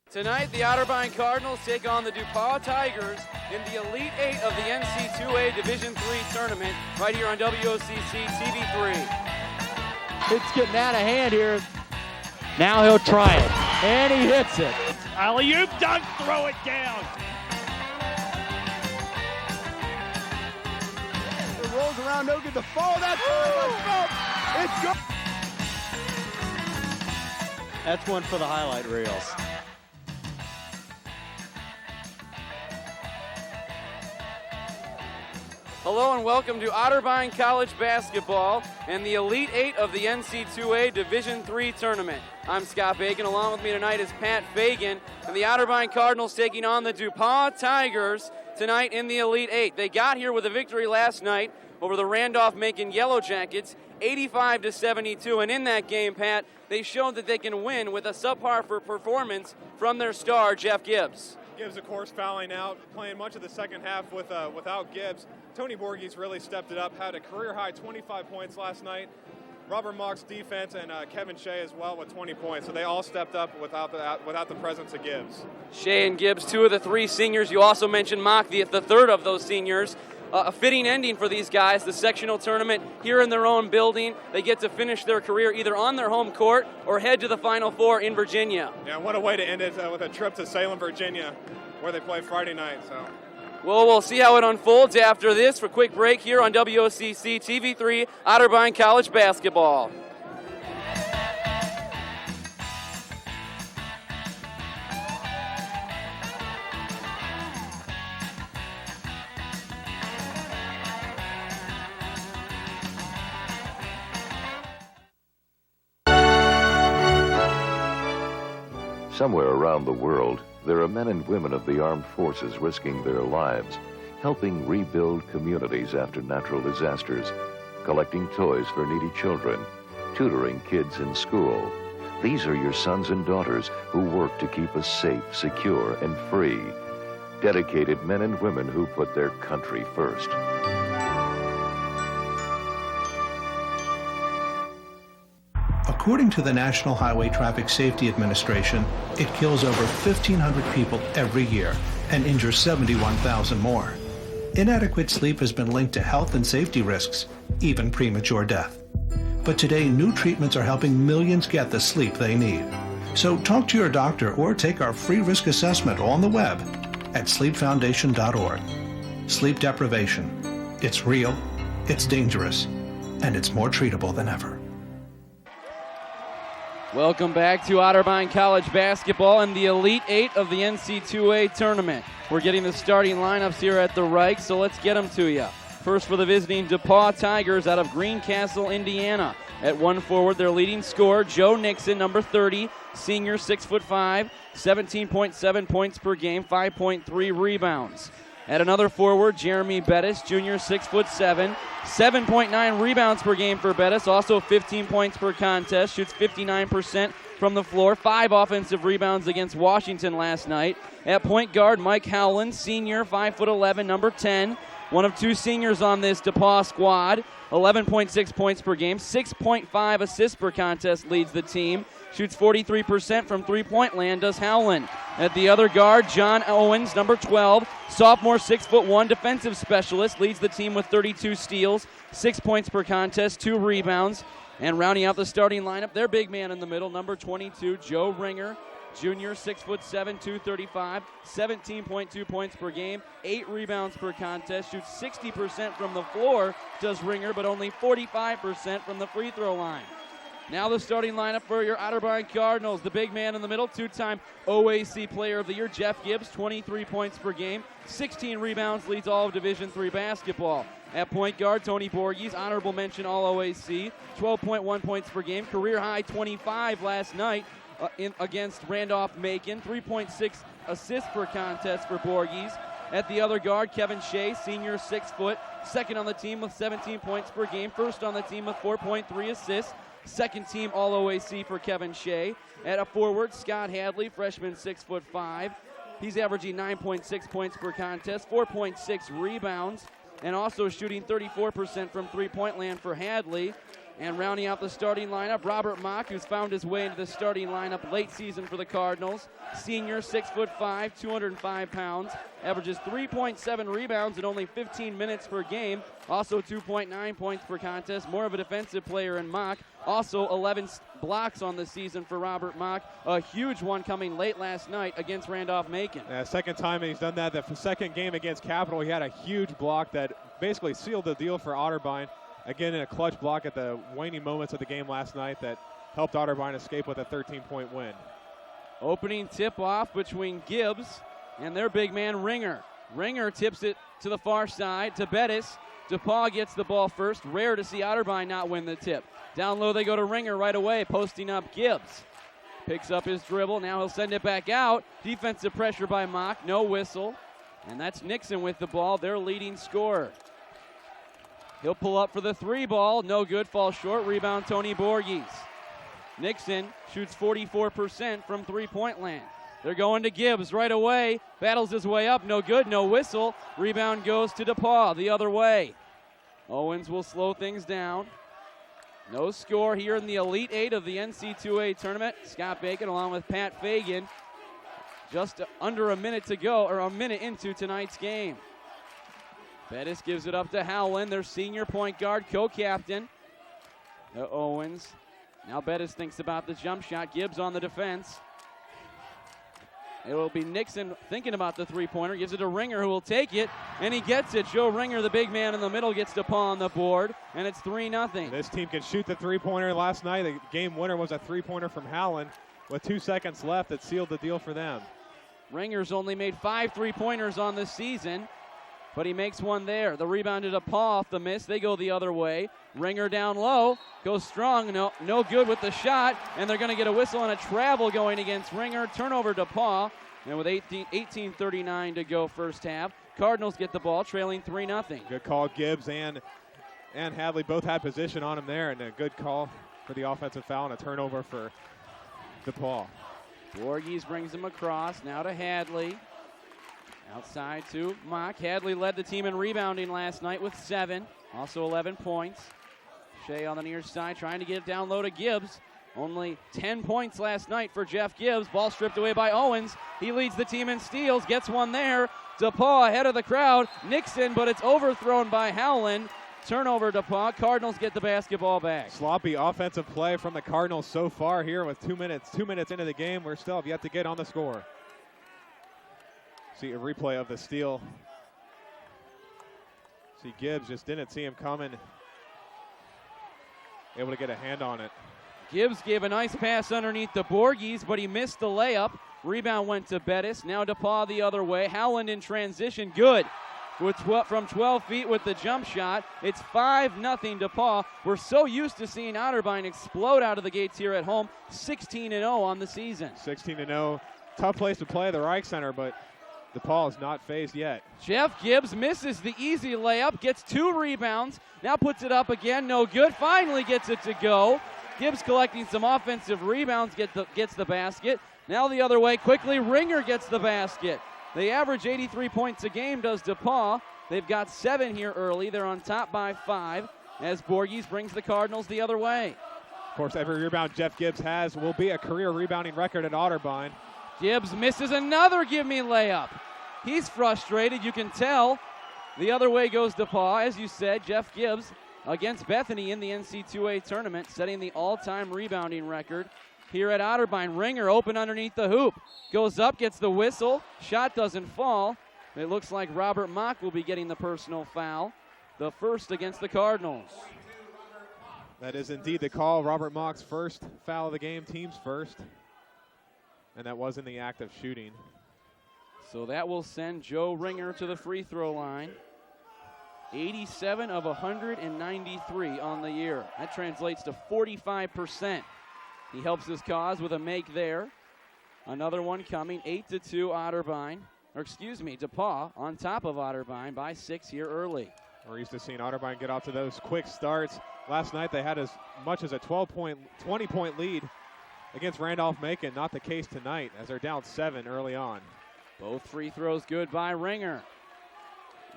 Tonight, the Otterbein Cardinals take on the DePauw Tigers in the Elite Eight of the NCAA Division III tournament right here on WOCC TV3. It's getting out of hand here. Now he'll try it, and he hits it. Alley-oop dunk, throw it down. It rolls around, no good to fall. That's it's good. That's one for the highlight reels. Hello and welcome to Otterbein College Basketball and the Elite Eight of the NCAA Division III tournament. I'm Scott Bacon. Along with me tonight is Pat Fagan, and the Otterbein Cardinals taking on the DePauw Tigers tonight in the Elite Eight. They got here with a victory last night over the Randolph-Macon Yellow Jackets, 85-72, and in that game, Pat, they showed that they can win with a subpar performance from their star, Jeff Gibbs. Gibbs, of course, fouling out, playing much of the second half without Gibbs. Tony Borges really stepped it up, had a career-high 25 points last night. Robert Mock's defense and Kevin Shea as well with 20 points. So they all stepped up without the presence of Gibbs. Shea and Gibbs, two of the three seniors. You also mentioned Mock, the third of those seniors. A fitting ending for these guys, the sectional tournament here in their own building. They get to finish their career either on their home court or head to the Final Four in Virginia. Yeah, what a way to end it with a trip to Salem, Virginia, where they play Friday night. Well, we'll see how it unfolds after this. For a quick break here on WOCC TV3, Otterbein College Basketball. Somewhere around the world, there are men and women of the armed forces risking their lives, helping rebuild communities after natural disasters, collecting toys for needy children, tutoring kids in school. These are your sons and daughters who work to keep us safe, secure, and free. Dedicated men and women who put their country first. According to the National Highway Traffic Safety Administration, it kills over 1,500 people every year and injures 71,000 more. Inadequate sleep has been linked to health and safety risks, even premature death. But today, new treatments are helping millions get the sleep they need. So talk to your doctor or take our free risk assessment on the web at sleepfoundation.org. Sleep deprivation. It's real, it's dangerous, and it's more treatable than ever. Welcome back to Otterbein College Basketball and the Elite Eight of the NCAA tournament. We're getting the starting lineups here at the Reich, so let's get them to you. First for the visiting DePauw Tigers out of Greencastle, Indiana. At one forward, their leading scorer, Joe Nixon, number 30, senior, 6'5", 17.7 points per game, 5.3 rebounds. At another forward, Jeremy Bettis, junior, 6'7", 7.9 rebounds per game for Bettis, also 15 points per contest, shoots 59% from the floor, 5 offensive rebounds against Washington last night. At point guard, Mike Howland, senior, 5'11", number 10, one of two seniors on this DePauw squad, 11.6 points per game, 6.5 assists per contest leads the team. Shoots 43% from three-point land, does Howland. At the other guard, John Owens, number 12, sophomore, 6'1", defensive specialist, leads the team with 32 steals, 6 points per contest, 2 rebounds. And rounding out the starting lineup, their big man in the middle, number 22, Joe Ringer, junior, 6'7", 235, 17.2 points per game, 8 rebounds per contest, shoots 60% from the floor, does Ringer, but only 45% from the free throw line. Now the starting lineup for your Otterbein Cardinals. The big man in the middle, two-time OAC Player of the Year, Jeff Gibbs, 23 points per game, 16 rebounds, leads all of Division III basketball. At point guard, Tony Borges, honorable mention All-OAC, 12.1 points per game, career-high 25 last night against Randolph-Macon, 3.6 assists per contest for Borges. At the other guard, Kevin Shea, senior, 6 foot, second on the team with 17 points per game, first on the team with 4.3 assists. Second team All-OAC for Kevin Shea. At a forward, Scott Hadley, freshman, 6'5". He's averaging 9.6 points per contest, 4.6 rebounds, and also shooting 34% from three-point land for Hadley. And rounding out the starting lineup, Robert Mock, who's found his way into the starting lineup late season for the Cardinals. Senior, 6'5", 205 pounds. Averages 3.7 rebounds in only 15 minutes per game. Also 2.9 points per contest. More of a defensive player in Mock. Also 11 blocks on the season for Robert Mock. A huge one coming late last night against Randolph-Macon. Yeah, second time he's done that. The second game against Capital, he had a huge block that basically sealed the deal for Otterbein. Again, in a clutch block at the waning moments of the game last night that helped Otterbein escape with a 13-point win. Opening tip-off between Gibbs and their big man, Ringer. Ringer tips it to the far side to Bettis. DePauw gets the ball first. Rare to see Otterbein not win the tip. Down low they go to Ringer right away, posting up Gibbs. Picks up his dribble. Now he'll send it back out. Defensive pressure by Mock. No whistle. And that's Nixon with the ball, their leading scorer. He'll pull up for the three ball. No good. Falls short. Rebound Tony Borges. Nixon shoots 44% from three-point land. They're going to Gibbs right away. Battles his way up. No good. No whistle. Rebound goes to DePauw the other way. Owens will slow things down. No score here in the Elite Eight of the NC2A tournament. Scott Bacon along with Pat Fagan. Just under a minute to go, or a minute into tonight's game. Bettis gives it up to Howland, their senior point guard, co-captain. Owens. Now Bettis thinks about the jump shot. Gibbs on the defense. It will be Nixon thinking about the three-pointer. Gives it to Ringer, who will take it, and he gets it. Joe Ringer, the big man in the middle, gets DePauw on the board, and it's 3-0. This team can shoot the three-pointer. Last night, the game winner was a three-pointer from Howland. With 2 seconds left, it sealed the deal for them. Ringer's only made 5 three-pointers on this season, but he makes one there. The rebound to DePauw off the miss. They go the other way. Ringer down low, goes strong. No good with the shot, and they're going to get a whistle and a travel going against Ringer. Turnover DePauw, and with 18:39 to go first half, Cardinals get the ball, trailing 3-0. Good call. Gibbs and Hadley both had position on him there, and a good call for the offensive foul and a turnover for DePauw. Borges brings him across, now to Hadley. Outside to Mock. Hadley led the team in rebounding last night with 7. Also 11 points. Shea on the near side trying to get it down low to Gibbs. Only 10 points last night for Jeff Gibbs. Ball stripped away by Owens. He leads the team in steals. Gets one there. DePauw ahead of the crowd. Nixon, but it's overthrown by Howland. Turnover DePauw. Cardinals get the basketball back. Sloppy offensive play from the Cardinals so far here with 2 minutes. 2 minutes into the game. We're still have yet to get on the score. See a replay of the steal. See Gibbs just didn't see him coming. Able to get a hand on it. Gibbs gave a nice pass underneath the Borges, but he missed the layup. Rebound went to Bettis. Now DePauw the other way. Howland in transition. Good. From 12 feet with the jump shot. It's 5-0 DePauw. We're so used to seeing Otterbein explode out of the gates here at home. 16-0 on the season. 16-0. Tough place to play, the Reich Center, but DePauw is not phased yet. Jeff Gibbs misses the easy layup, gets 2 rebounds, now puts it up again, no good, finally gets it to go. Gibbs collecting some offensive rebounds, gets the basket. Now the other way, quickly, Ringer gets the basket. They average 83 points a game, does DePauw. They've got 7 here early. They're on top by 5 as Borges brings the Cardinals the other way. Of course, every rebound Jeff Gibbs has will be a career rebounding record at Otterbein. Gibbs misses another give-me layup. He's frustrated, you can tell. The other way goes DePauw. As you said, Jeff Gibbs against Bethany in the NC2A tournament, setting the all-time rebounding record here at Otterbein. Ringer open underneath the hoop. Goes up, gets the whistle. Shot doesn't fall. It looks like Robert Mock will be getting the personal foul. The first against the Cardinals. That is indeed the call. Robert Mock's first foul of the game, team's first. And that was in the act of shooting. So that will send Joe Ringer to the free throw line. 87 of 193 on the year. That translates to 45%. He helps his cause with a make there. Another one coming, 8-2 Otterbein. Or excuse me, DePauw on top of Otterbein by 6 here early. We're used to seeing Otterbein get off to those quick starts. Last night they had as much as a 20-point lead against Randolph-Macon. Not the case tonight as they're down 7 early on. Both free throws good by Ringer.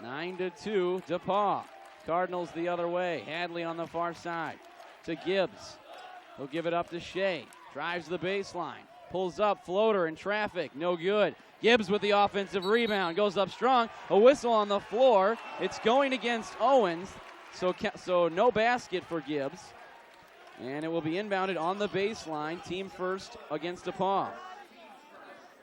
9-2 DePauw. Cardinals the other way. Hadley on the far side. to Gibbs. He'll give it up to Shea. Drives the baseline. Pulls up, floater in traffic, no good. Gibbs with the offensive rebound, goes up strong. A whistle on the floor. It's going against Owens, so no basket for Gibbs. And it will be inbounded on the baseline, team first against DePauw.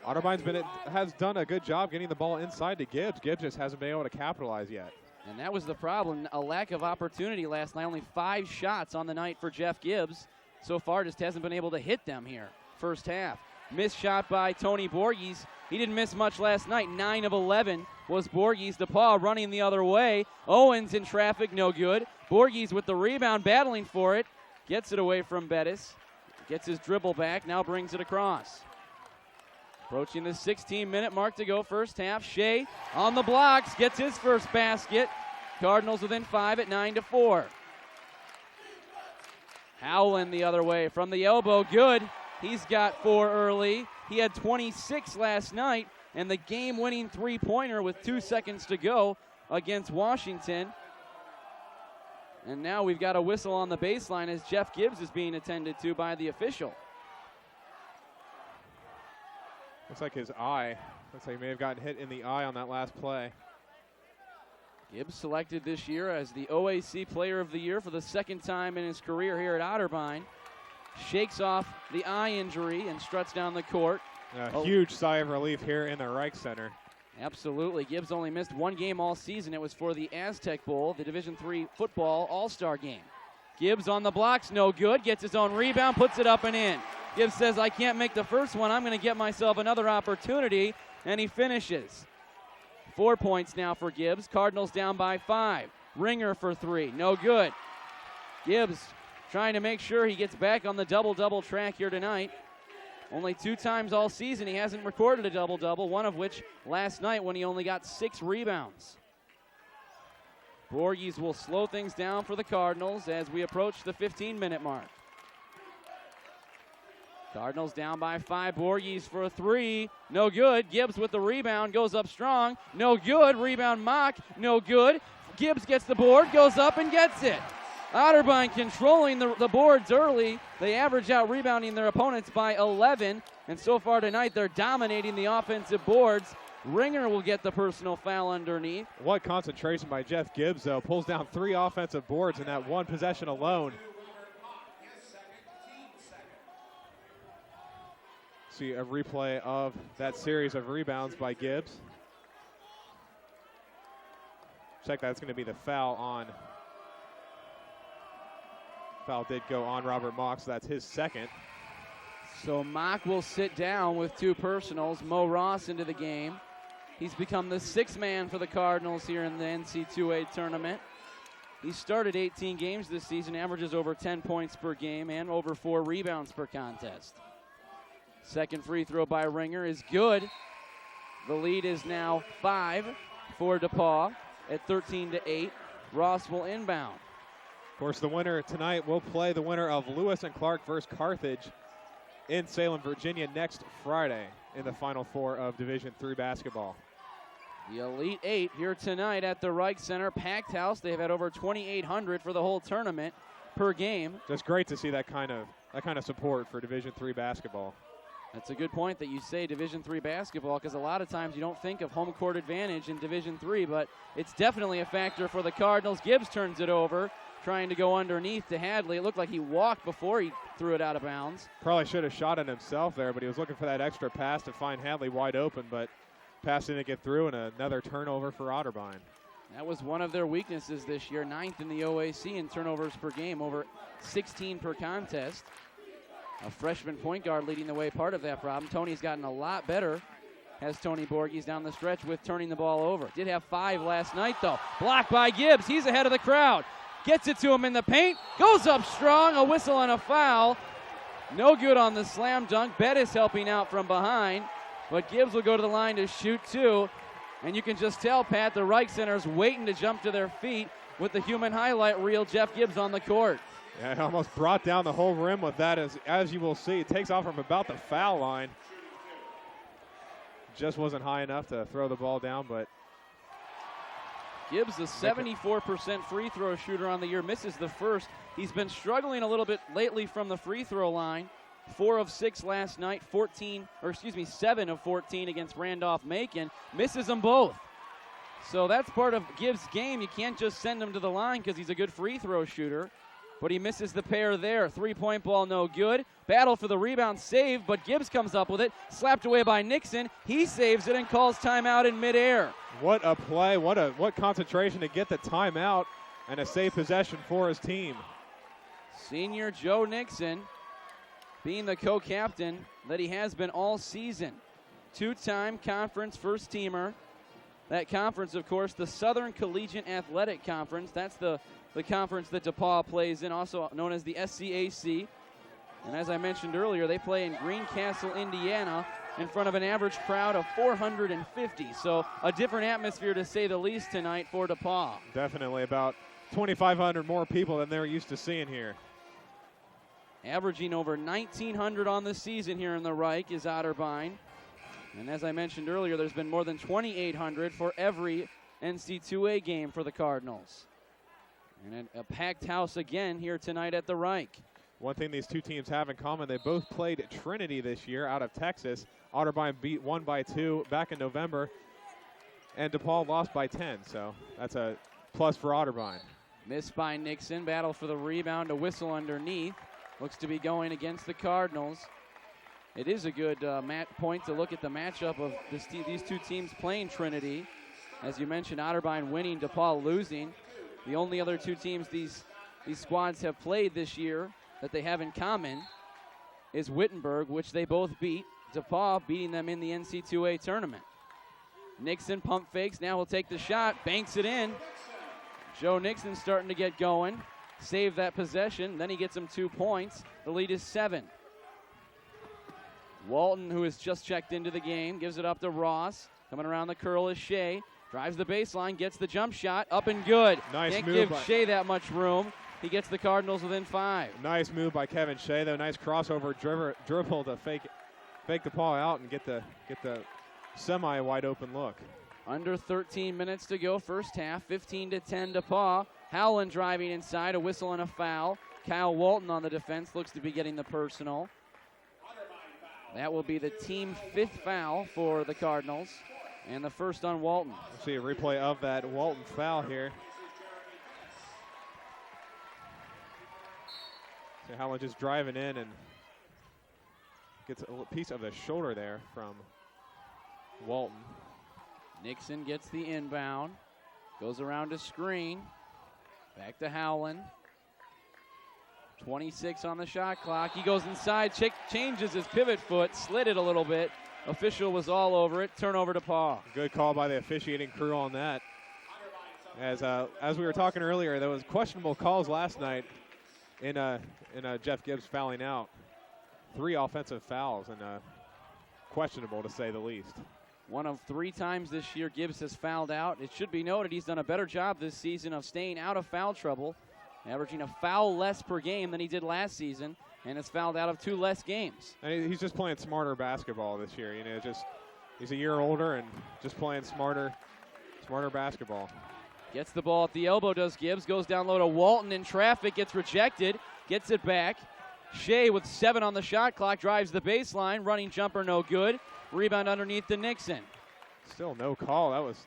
Otterbein has done a good job getting the ball inside to Gibbs. Gibbs just hasn't been able to capitalize yet. And that was the problem, a lack of opportunity last night. Only 5 shots on the night for Jeff Gibbs. So far, just hasn't been able to hit them here. First half. Missed shot by Tony Borges. He didn't miss much last night. 9 of 11 was Borges. DePauw running the other way. Owens in traffic, no good. Borges with the rebound, battling for it. Gets it away from Bettis. Gets his dribble back, now brings it across. Approaching the 16-minute mark to go first half. Shea on the blocks, gets his first basket. Cardinals within 5 at 9-4. Howland the other way from the elbow, good. He's got 4 early. He had 26 last night, and the game-winning three-pointer with 2 seconds to go against Washington. And now we've got a whistle on the baseline as Jeff Gibbs is being attended to by the official. Looks like his eye. Looks like he may have gotten hit in the eye on that last play. Gibbs selected this year as the OAC Player of the Year for the second time in his career here at Otterbein. Shakes off the eye injury and struts down the court. A huge sigh of relief here in the Reich Center. Absolutely. Gibbs only missed 1 game all season. It was for the Aztec Bowl, the Division III football all-star game. Gibbs on the blocks, no good. Gets his own rebound, puts it up and in. Gibbs says, I can't make the first one. I'm going to get myself another opportunity, and he finishes. 4 points now for Gibbs. Cardinals down by 5. Ringer for 3, no good. Gibbs trying to make sure he gets back on the double-double track here tonight. Only 2 times all season he hasn't recorded a double-double, one of which last night when he only got 6 rebounds. Borges will slow things down for the Cardinals as we approach the 15-minute mark. Cardinals down by 5. Borges for a 3. No good. Gibbs with the rebound. Goes up strong. No good. Rebound Mock. No good. Gibbs gets the board. Goes up and gets it. Otterbein controlling the boards early. They average out rebounding their opponents by 11. And so far tonight, they're dominating the offensive boards. Ringer will get the personal foul underneath. What concentration by Jeff Gibbs, though. Pulls down 3 offensive boards in that one possession alone. See a replay of that series of rebounds by Gibbs. Check that's going to be the foul on. Foul did go on Robert Mock, so that's his second. So Mock will sit down with 2 personals. Mo Ross into the game. He's become the 6th man for the Cardinals here in the NCAA tournament. He started 18 games this season, averages over 10 points per game and over 4 rebounds per contest. Second free throw by Ringer is good. The lead is now 5 for DePauw at 13-8. Ross will inbound. Of course, the winner tonight will play the winner of Lewis and Clark versus Carthage in Salem, Virginia next Friday in the Final Four of Division III basketball. The Elite 8 here tonight at the Reich Center. Packed house. They've had over 2,800 for the whole tournament per game. Just great to see that kind of support for Division III basketball. That's a good point that you say Division III basketball, because a lot of times you don't think of home court advantage in Division III, but it's definitely a factor for the Cardinals. Gibbs turns it over, trying to go underneath to Hadley. It looked like he walked before he threw it out of bounds. Probably should have shot it himself there, but he was looking for that extra pass to find Hadley wide open, but pass didn't get through, and another turnover for Otterbein. That was one of their weaknesses this year, 9th in the OAC in turnovers per game, over 16 per contest. A freshman point guard leading the way, part of that problem. Tony's gotten a lot better, has Tony Borges down the stretch with turning the ball over. Did have 5 last night, though. Blocked by Gibbs. He's ahead of the crowd. Gets it to him in the paint. Goes up strong. A whistle and a foul. No good on the slam dunk. Bettis helping out from behind. But Gibbs will go to the line to shoot 2. And you can just tell, Pat, the Reich Center's waiting to jump to their feet with the human highlight reel, Jeff Gibbs on the court. Yeah, it almost brought down the whole rim with that, as you will see. It takes off from about the foul line. Just wasn't high enough to throw the ball down, but Gibbs, a 74% free throw shooter on the year, misses the first. He's been struggling a little bit lately from the free throw line. 4 of 6 last night, 7 of 14 against Randolph-Macon. Misses them both. So that's part of Gibbs' game. You can't just send him to the line because he's a good free throw shooter. But he misses the pair there. 3-point ball, no good. Battle for the rebound, save, but Gibbs comes up with it. Slapped away by Nixon. He saves it and calls timeout in midair. What a play. What concentration to get the timeout and a safe possession for his team. Senior Joe Nixon being the co-captain that he has been all season. 2-time conference first teamer. That conference, of course, the Southern Collegiate Athletic Conference. That's the conference that DePauw plays in, also known as the SCAC. And as I mentioned earlier, they play in Greencastle, Indiana, in front of an average crowd of 450. So a different atmosphere, to say the least, tonight for DePauw. Definitely about 2,500 more people than they're used to seeing here. Averaging over 1,900 on the season here in the Reich is Otterbein. And as I mentioned earlier, there's been more than 2,800 for every NC2A game for the Cardinals. And a packed house again here tonight at the Reich. One thing these two teams have in common, they both played at Trinity this year out of Texas. Otterbein beat 1 by 2 back in November, and DePauw lost by 10, so that's a plus for Otterbein. Missed by Nixon, battle for the rebound, a whistle underneath. Looks to be going against the Cardinals. It is a good point to look at the matchup of these two teams playing Trinity. As you mentioned, Otterbein winning, DePauw losing. The only other two teams these squads have played this year that they have in common is Wittenberg, which they both beat. DePauw beating them in the NC2A tournament. Nixon pump fakes, now will take the shot, banks it in. Joe Nixon starting to get going. Save that possession, then he gets him 2 points. The lead is 7. Walton, who has just checked into the game, gives it up to Ross. Coming around the curl is Shea. Drives the baseline, gets the jump shot, up and good. Nice Can't move give Shea that much room. He gets the Cardinals within 5. Nice move by Kevin Shea, though. Nice crossover dribble to fake the ball out and get the semi-wide open look. Under 13 minutes to go, first half, 15-10 DePauw. Howland driving inside, a whistle and a foul. Kyle Walton on the defense, looks to be getting the personal. That will be the team 5th foul for the Cardinals, and the first on Walton. We'll see a replay of that Walton foul here. So Howland just driving in and gets a piece of the shoulder there from Walton. Nixon gets the inbound, goes around to screen, back to Howland. 26 on the shot clock. He goes inside, changes his pivot foot, slid it a little bit. Official was all over it. Turnover to DePauw. Good call by the officiating crew on that. As we were talking earlier, there was questionable calls last night in Jeff Gibbs fouling out. 3 offensive fouls, and questionable to say the least. One of 3 times this year Gibbs has fouled out. It should be noted he's done a better job this season of staying out of foul trouble, averaging a foul less per game than he did last season, and has fouled out of 2 less games. And he's just playing smarter basketball this year. You know, he's a year older and just playing smarter basketball. Gets the ball at the elbow, does Gibbs. Goes down low to Walton in traffic, gets rejected, gets it back. Shea with 7 on the shot clock, drives the baseline, running jumper no good. Rebound underneath to Nixon. Still no call. That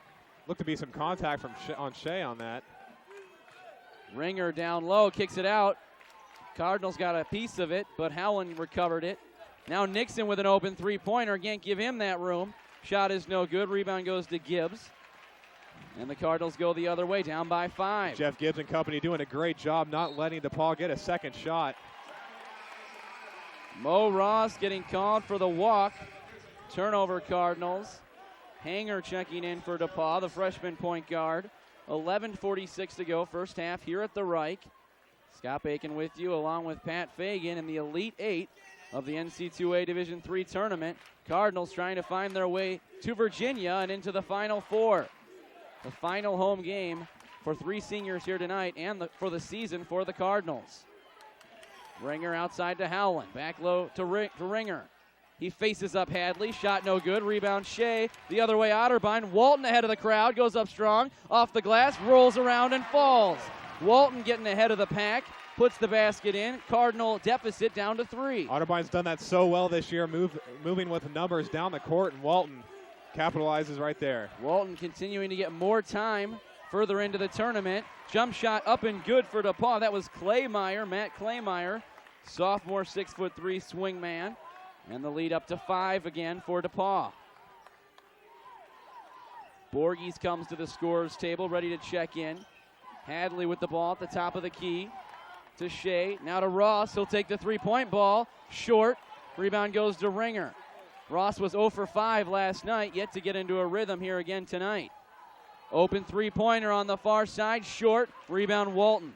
looked to be some contact on Shea on that. Ringer down low, kicks it out. Cardinals got a piece of it, but Howland recovered it. Now Nixon with an open three-pointer. Can't give him that room. Shot is no good. Rebound goes to Gibbs. And the Cardinals go the other way, down by 5. Jeff Gibbs and company doing a great job not letting DePauw get a second shot. Mo Ross getting called for the walk. Turnover Cardinals. Hanger checking in for DePauw, the freshman point guard. 11:46 to go, first half here at the Reich. Scott Bacon with you, along with Pat Fagan in the Elite 8 of the NC2A Division III tournament. Cardinals trying to find their way to Virginia and into the Final Four. The final home game for 3 seniors here tonight and for the season for the Cardinals. Ringer outside to Howland. Back low to Ringer. He faces up Hadley. Shot no good. Rebound Shea. The other way Otterbein. Walton ahead of the crowd. Goes up strong. Off the glass. Rolls around and falls. Walton getting ahead of the pack. Puts the basket in. Cardinal deficit down to 3. Otterbein's done that so well this year, moving with numbers down the court, and Walton capitalizes right there. Walton continuing to get more time further into the tournament. Jump shot up and good for DePauw. That was Claymire, Matt Claymire, sophomore 6'3" swingman. And the lead up to 5 again for DePauw. Borges comes to the scorer's table, ready to check in. Hadley with the ball at the top of the key to Shea. Now to Ross. He'll take the three-point ball. Short. Rebound goes to Ringer. Ross was 0 for 5 last night, yet to get into a rhythm here again tonight. Open three-pointer on the far side. Short. Rebound Walton.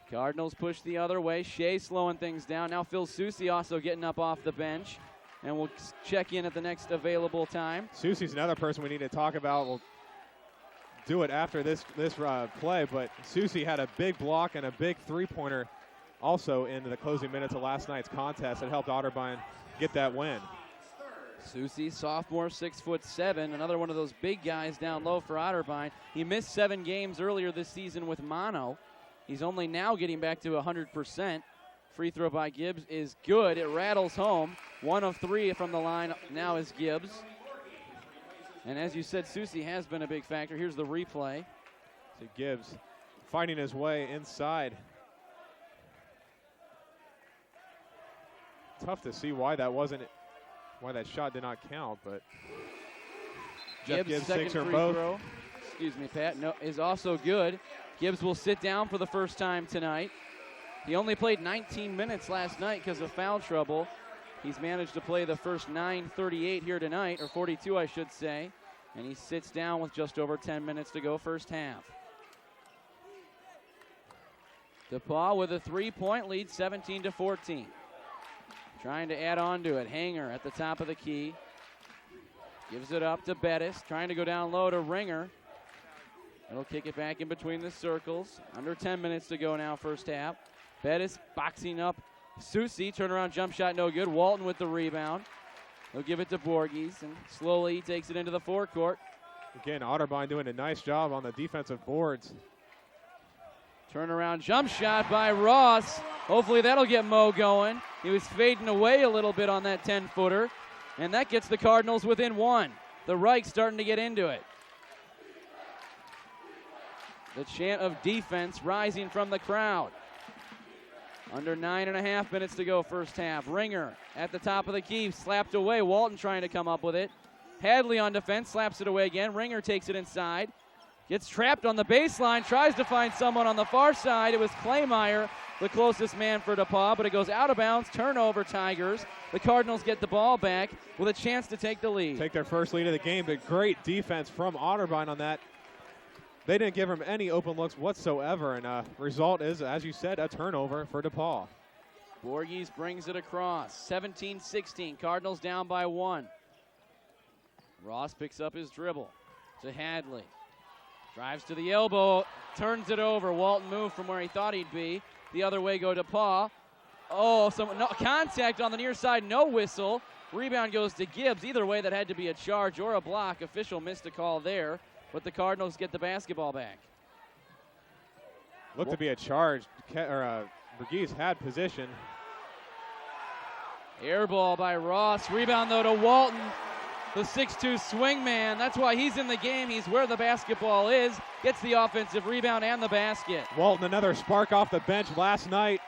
Cardinals push the other way. Shea slowing things down. Now Phil Susi also getting up off the bench. And we'll check in at the next available time. Susi's another person we need to talk about. We'll do it after this play, but Susi had a big block and a big three-pointer also in the closing minutes of last night's contest that helped Otterbein get that win. Susi, sophomore, 6'7", another one of those big guys down low for Otterbein. He missed 7 games earlier this season with mono. He's only now getting back to 100%. Free throw by Gibbs is good. It rattles home. 1 of 3 from the line now is Gibbs. And as you said, Susi has been a big factor. Here's the replay. So Gibbs finding his way inside. Tough to see why that shot did not count, but Gibbs second free throw. Excuse me, Pat. No, is also good. Gibbs will sit down for the first time tonight. He only played 19 minutes last night because of foul trouble. He's managed to play the first 9:38 here tonight, or 42 I should say, and he sits down with just over 10 minutes to go first half. DePauw with a 3-point lead, 17-14. Trying to add on to it. Hanger at the top of the key. Gives it up to Bettis, trying to go down low to Ringer. He'll kick it back in between the circles. Under 10 minutes to go now, first half. Bettis boxing up Susi. Turnaround jump shot, no good. Walton with the rebound. He'll give it to Borges, and slowly he takes it into the forecourt. Again, Otterbein doing a nice job on the defensive boards. Turnaround jump shot by Ross. Hopefully that'll get Mo going. He was fading away a little bit on that 10-footer, and that gets the Cardinals within 1. The Reich's starting to get into it. The chant of defense rising from the crowd. Under 9.5 minutes to go first half. Ringer at the top of the key, slapped away. Walton trying to come up with it. Hadley on defense, slaps it away again. Ringer takes it inside. Gets trapped on the baseline, tries to find someone on the far side. It was Claymire, the closest man for DePauw, but it goes out of bounds. Turnover, Tigers. The Cardinals get the ball back with a chance to take the lead. Take their first lead of the game, but great defense from Otterbein on that. They didn't give him any open looks whatsoever, and result is, as you said, a turnover for DePauw. Borges brings it across. 17-16, Cardinals down by 1. Ross picks up his dribble to Hadley. Drives to the elbow, turns it over. Walton moved from where he thought he'd be. The other way go DePauw. Oh, contact on the near side, no whistle. Rebound goes to Gibbs. Either way, that had to be a charge or a block. Official missed a call there, but the Cardinals get the basketball back. Looked to be a charge. Borges had position. Air ball by Ross. Rebound, though, to Walton, the 6'2 swingman. That's why he's in the game. He's where the basketball is. Gets the offensive rebound and the basket. Walton, another spark off the bench last night.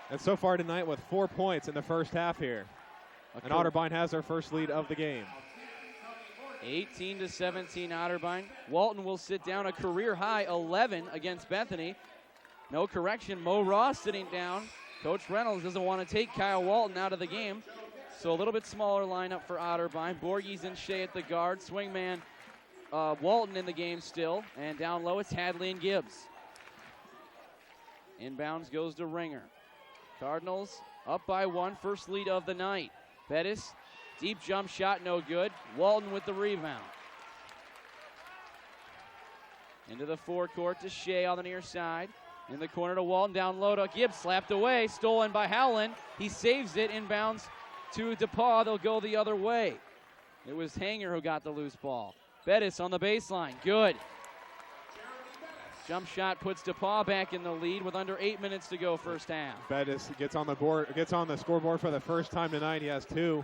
And so far tonight with 4 points in the first half here. And Otterbein has their first lead of the game. 18-17 Otterbein. Walton will sit down a career high 11 against Bethany. No correction. Mo Ross sitting down. Coach Reynolds doesn't want to take Kyle Walton out of the game. So a little bit smaller lineup for Otterbein. Borges and Shea at the guard. Swingman Walton in the game still. And down low it's Hadley and Gibbs. Inbounds goes to Ringer. Cardinals up by 1. First lead of the night. Bettis, deep jump shot, no good. Walton with the rebound. Into the forecourt to Shea on the near side. In the corner to Walton, down low to Gibbs, slapped away, stolen by Howland. He saves it, inbounds to DePauw. They'll go the other way. It was Hanger who got the loose ball. Bettis on the baseline, good. Jump shot puts DePauw back in the lead with under 8 minutes to go first half. Bettis gets on the scoreboard for the first time tonight. He has 2.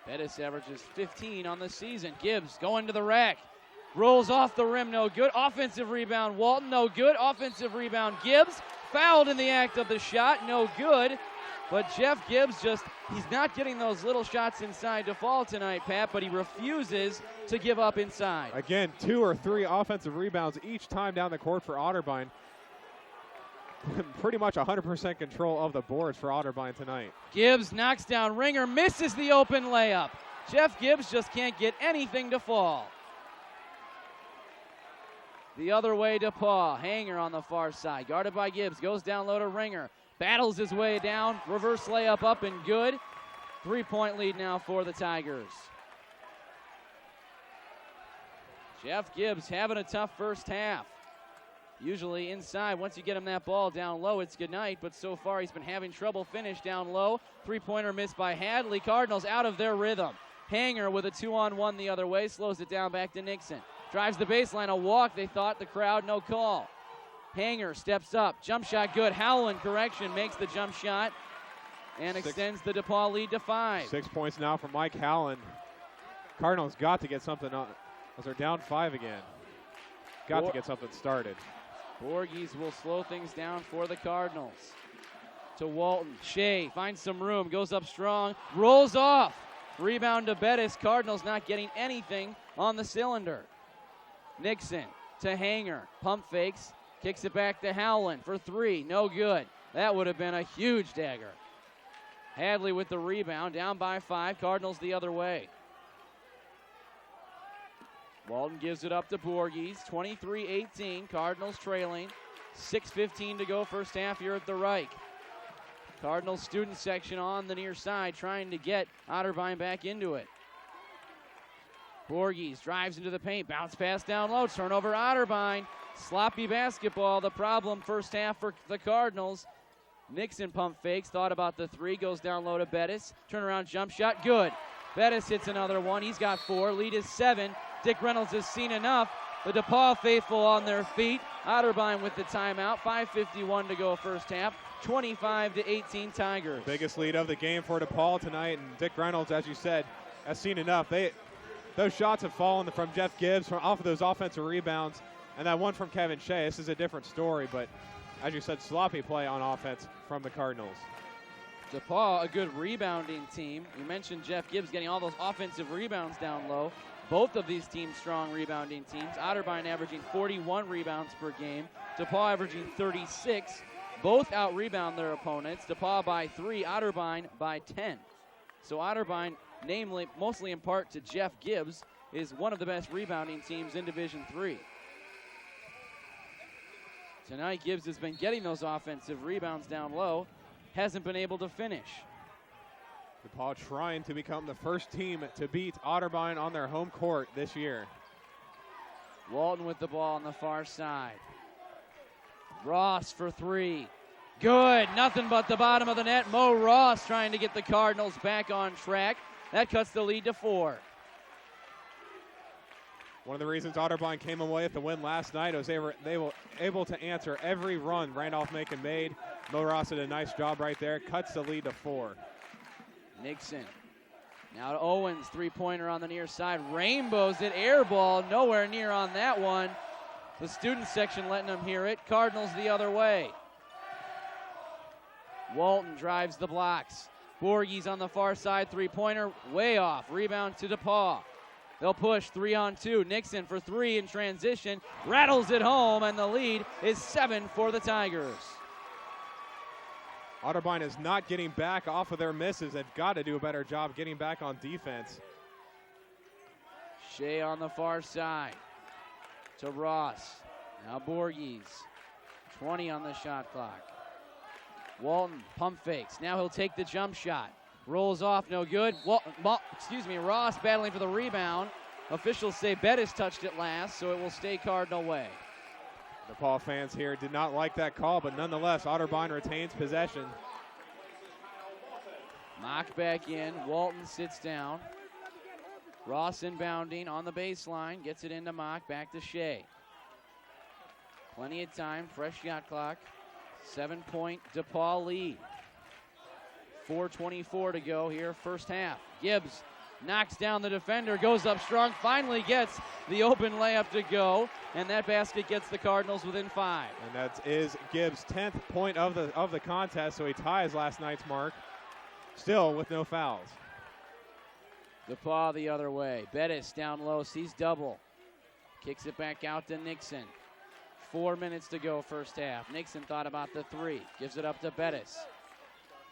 Bettis averages 15 on the season. Gibbs going to the rack. Rolls off the rim, no good. Offensive rebound, Walton, no good. Offensive rebound, Gibbs. Fouled in the act of the shot, no good. But Jeff Gibbs he's not getting those little shots inside to fall tonight, Pat, but he refuses to give up inside. Again, 2 or 3 offensive rebounds each time down the court for Otterbein. Pretty much 100% control of the boards for Otterbein tonight. Gibbs knocks down Ringer, misses the open layup. Jeff Gibbs just can't get anything to fall. The other way, DePauw. Hanger on the far side. Guarded by Gibbs. Goes down low to Ringer. Battles his way down. Reverse layup up and good. 3-point lead now for the Tigers. Jeff Gibbs having a tough first half. Usually inside, once you get him that ball down low, it's good night. But so far, he's been having trouble finish down low. 3-pointer missed by Hadley. Cardinals out of their rhythm. Hanger with a 2-on-1 the other way. Slows it down back to Nixon. Drives the baseline, a walk, they thought, the crowd, no call. Hanger steps up, jump shot good. Howland, correction, makes the jump shot and extends the DePauw lead to 5. 6 points now for Mike Howland. Cardinals got to get something on as they're down 5 again. Got to get something started. Borges will slow things down for the Cardinals. To Walton, Shea finds some room, goes up strong, rolls off. Rebound to Bettis, Cardinals not getting anything on the cylinder. Nixon to Hanger, pump fakes, kicks it back to Howland for 3, no good. That would have been a huge dagger. Hadley with the rebound, down by 5, Cardinals the other way. Walton gives it up to Borges, 23-18, Cardinals trailing, 6:15 to go first half here at the Reich. Cardinals student section on the near side trying to get Otterbein back into it. Borges drives into the paint, bounce pass down low, turnover Otterbein. Sloppy basketball, the problem first half for the Cardinals. Nixon pump fakes, thought about the 3, goes down low to Bettis. Turnaround jump shot, good. Bettis hits another one, he's got 4, lead is 7. Dick Reynolds has seen enough. The DePauw faithful on their feet. Otterbein with the timeout, 5:51 to go first half. 25-18 Tigers. Biggest lead of the game for DePauw tonight, and Dick Reynolds, as you said, has seen enough. Those shots have fallen from Jeff Gibbs off of those offensive rebounds, and that one from Kevin Shea. This is a different story, but as you said, sloppy play on offense from the Cardinals. DePauw, a good rebounding team. You mentioned Jeff Gibbs getting all those offensive rebounds down low. Both of these teams strong rebounding teams. Otterbein averaging 41 rebounds per game. DePauw averaging 36. Both out-rebound their opponents. DePauw by 3, Otterbein by 10. So Otterbein, namely, mostly in part to Jeff Gibbs, is one of the best rebounding teams in Division III. Tonight, Gibbs has been getting those offensive rebounds down low, hasn't been able to finish. DePauw trying to become the first team to beat Otterbein on their home court this year. Walton with the ball on the far side. Ross for 3. Good. Nothing but the bottom of the net. Mo Ross trying to get the Cardinals back on track. That cuts the lead to 4. One of the reasons Otterbein came away with the win last night was they were able to answer every run Randolph-Macon made. Mo Ross did a nice job right there. Cuts the lead to 4. Nixon. Now to Owens, 3-pointer on the near side. Rainbows it, air ball, nowhere near on that one. The student section letting them hear it. Cardinals the other way. Walton drives the blocks. Borges on the far side, 3-pointer, way off. Rebound to DePauw. They'll push 3-on-2. Nixon for 3 in transition. Rattles it home, and the lead is 7 for the Tigers. Otterbein is not getting back off of their misses. They've got to do a better job getting back on defense. Shea on the far side to Ross. Now Borges. 20 on the shot clock. Walton pump fakes. Now he'll take the jump shot. Rolls off, no good. Ross battling for the rebound. Officials say Bettis touched it last, so it will stay Cardinal way. DePauw fans here did not like that call, but nonetheless, Otterbein retains possession. Mock back in. Walton sits down. Ross inbounding on the baseline. Gets it into Mock. Back to Shea. Plenty of time. Fresh shot clock. 7-point DePauw lead. 4:24 to go here, first half. Gibbs knocks down the defender, goes up strong, finally gets the open layup to go, and that basket gets the Cardinals within 5. And that is Gibbs' 10th point of the contest, so he ties last night's mark, still with no fouls. DePauw the other way. Bettis down low, sees double. Kicks it back out to Nixon. 4 minutes to go, first half. Nixon thought about the three, gives it up to Bettis.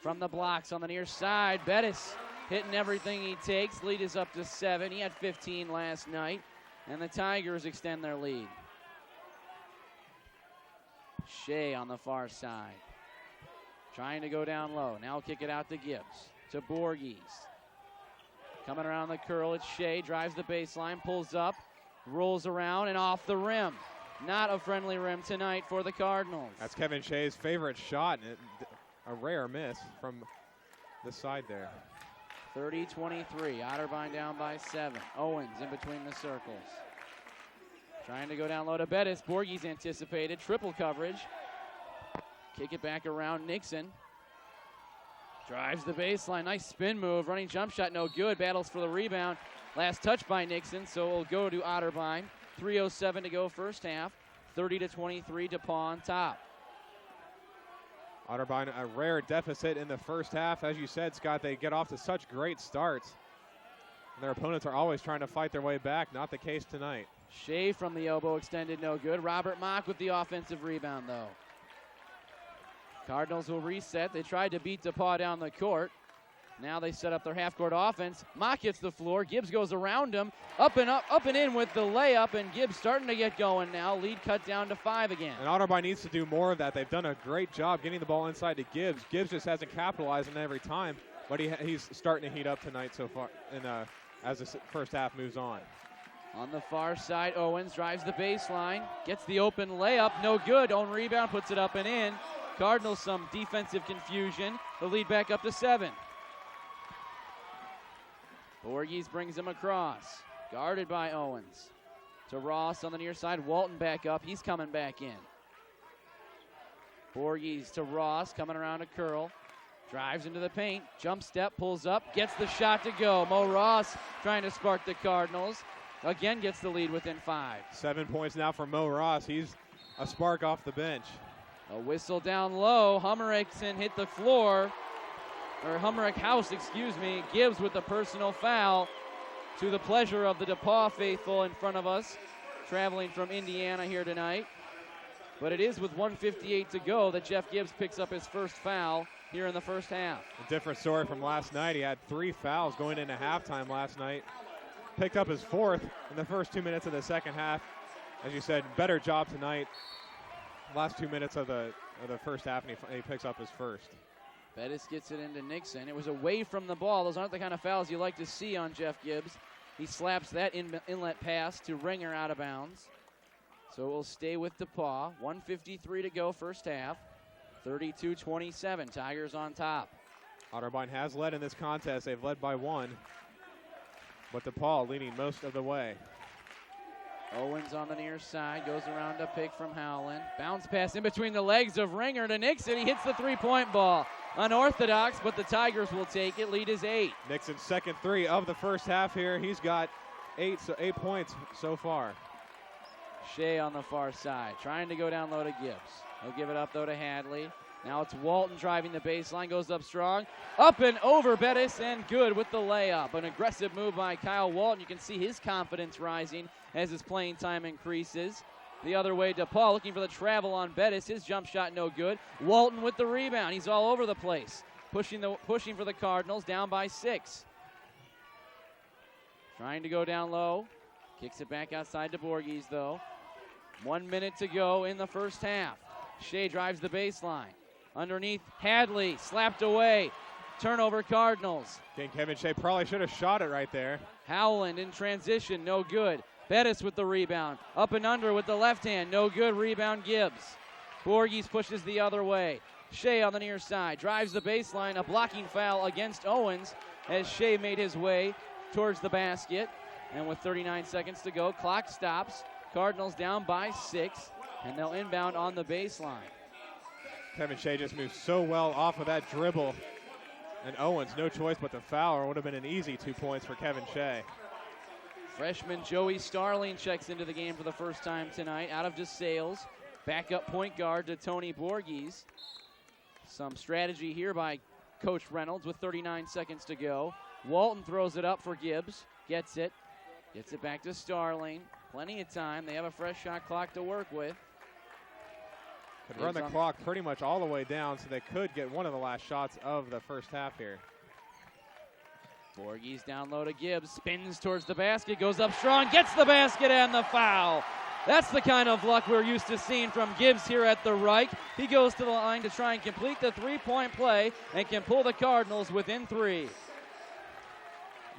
From the blocks on the near side, Bettis hitting everything he takes. Lead is up to 7. He had 15 last night, and the Tigers extend their lead. Shea on the far side, trying to go down low. Now kick it out to Gibbs, to Borges. Coming around the curl, it's Shea, drives the baseline, pulls up, rolls around, and off the rim. Not a friendly rim tonight for the Cardinals. That's Kevin Shea's favorite shot, and a rare miss from the side there. 30-23, Otterbein down by 7. Owens in between the circles. Trying to go down low to Bettis. Borges anticipated, triple coverage. Kick it back around Nixon. Drives the baseline, nice spin move. Running jump shot, no good. Battles for the rebound. Last touch by Nixon, so it'll go to Otterbein. 3:07 to go first half. 30-23, DePauw on top. Otterbein, a rare deficit in the first half. As you said, Scott, they get off to such great starts. And their opponents are always trying to fight their way back. Not the case tonight. Shea from the elbow extended, no good. Robert Mock with the offensive rebound, though. Cardinals will reset. They tried to beat DePauw down the court. Now they set up their half-court offense. Mock hits the floor. Gibbs goes around him. Up and in with the layup, and Gibbs starting to get going now. Lead cut down to 5 again. And Otterbein needs to do more of that. They've done a great job getting the ball inside to Gibbs. Gibbs just hasn't capitalized on it every time, but he's starting to heat up tonight so far as the first half moves on. On the far side, Owens drives the baseline. Gets the open layup. No good. Own rebound, puts it up and in. Cardinals some defensive confusion. The lead back up to 7. Borges brings him across. Guarded by Owens. To Ross on the near side. Walton back up. He's coming back in. Borges to Ross, coming around a curl. Drives into the paint. Jump step, pulls up. Gets the shot to go. Mo Ross trying to spark the Cardinals. Again gets the lead within 5. 7 points now for Mo Ross. He's a spark off the bench. A whistle down low. Hummerichsen hit the floor. Or Hummerichhouse, excuse me. Gibbs with the personal foul, to the pleasure of the DePauw faithful in front of us, traveling from Indiana here tonight. But it is with 1:58 to go that Jeff Gibbs picks up his first foul here in the first half. A different story from last night. He had 3 fouls going into halftime last night. Picked up his 4th in the first 2 minutes of the second half. As you said, better job tonight. Last 2 minutes of the first half, and he picks up his first. Bettis gets it into Nixon. It was away from the ball. Those aren't the kind of fouls you like to see on Jeff Gibbs. He slaps that inlet pass to Ringer out of bounds. So we'll stay with DePauw. 1:53 to go first half. 32-27. Tigers on top. Otterbein has led in this contest. They've led by 1. But DePauw leading most of the way. Owens on the near side, goes around a pick from Howland. Bounce pass in between the legs of Ringer to Nixon. He hits the three-point ball. Unorthodox, but the Tigers will take it. Lead is 8. Nixon's second 3 of the first half here. He's got 8 points so far. Shea on the far side, trying to go down low to Gibbs. He'll give it up, though, to Hadley. Now it's Walton driving the baseline, goes up strong. Up and over Bettis, and good with the layup. An aggressive move by Kyle Walton. You can see his confidence rising as his playing time increases. The other way, DePauw looking for the travel on Bettis. His jump shot no good. Walton with the rebound. He's all over the place. Pushing for the Cardinals, down by 6. Trying to go down low. Kicks it back outside to Borges, though. 1 minute to go in the first half. Shea drives the baseline. Underneath, Hadley, slapped away. Turnover, Cardinals. I think Kevin Shea probably should have shot it right there. Howland in transition, no good. Bettis with the rebound. Up and under with the left hand. No good. Rebound Gibbs. Borges pushes the other way. Shea on the near side. Drives the baseline. A blocking foul against Owens as Shea made his way towards the basket. And with 39 seconds to go, clock stops. Cardinals down by 6, and they'll inbound on the baseline. Kevin Shea just moved so well off of that dribble. And Owens, no choice but to foul, or it would have been an easy 2 points for Kevin Shea. Freshman Joey Starling checks into the game for the first time tonight. Out of DeSales. Backup point guard to Tony Borges. Some strategy here by Coach Reynolds with 39 seconds to go. Walton throws it up for Gibbs. Gets it. Gets it back to Starling. Plenty of time. They have a fresh shot clock to work with. Could run the clock pretty much all the way down, so they could get one of the last shots of the first half here. Borges down low to Gibbs. Spins towards the basket. Goes up strong. Gets the basket and the foul. That's the kind of luck we're used to seeing from Gibbs here at the Reich. He goes to the line to try and complete the three-point play and can pull the Cardinals within 3.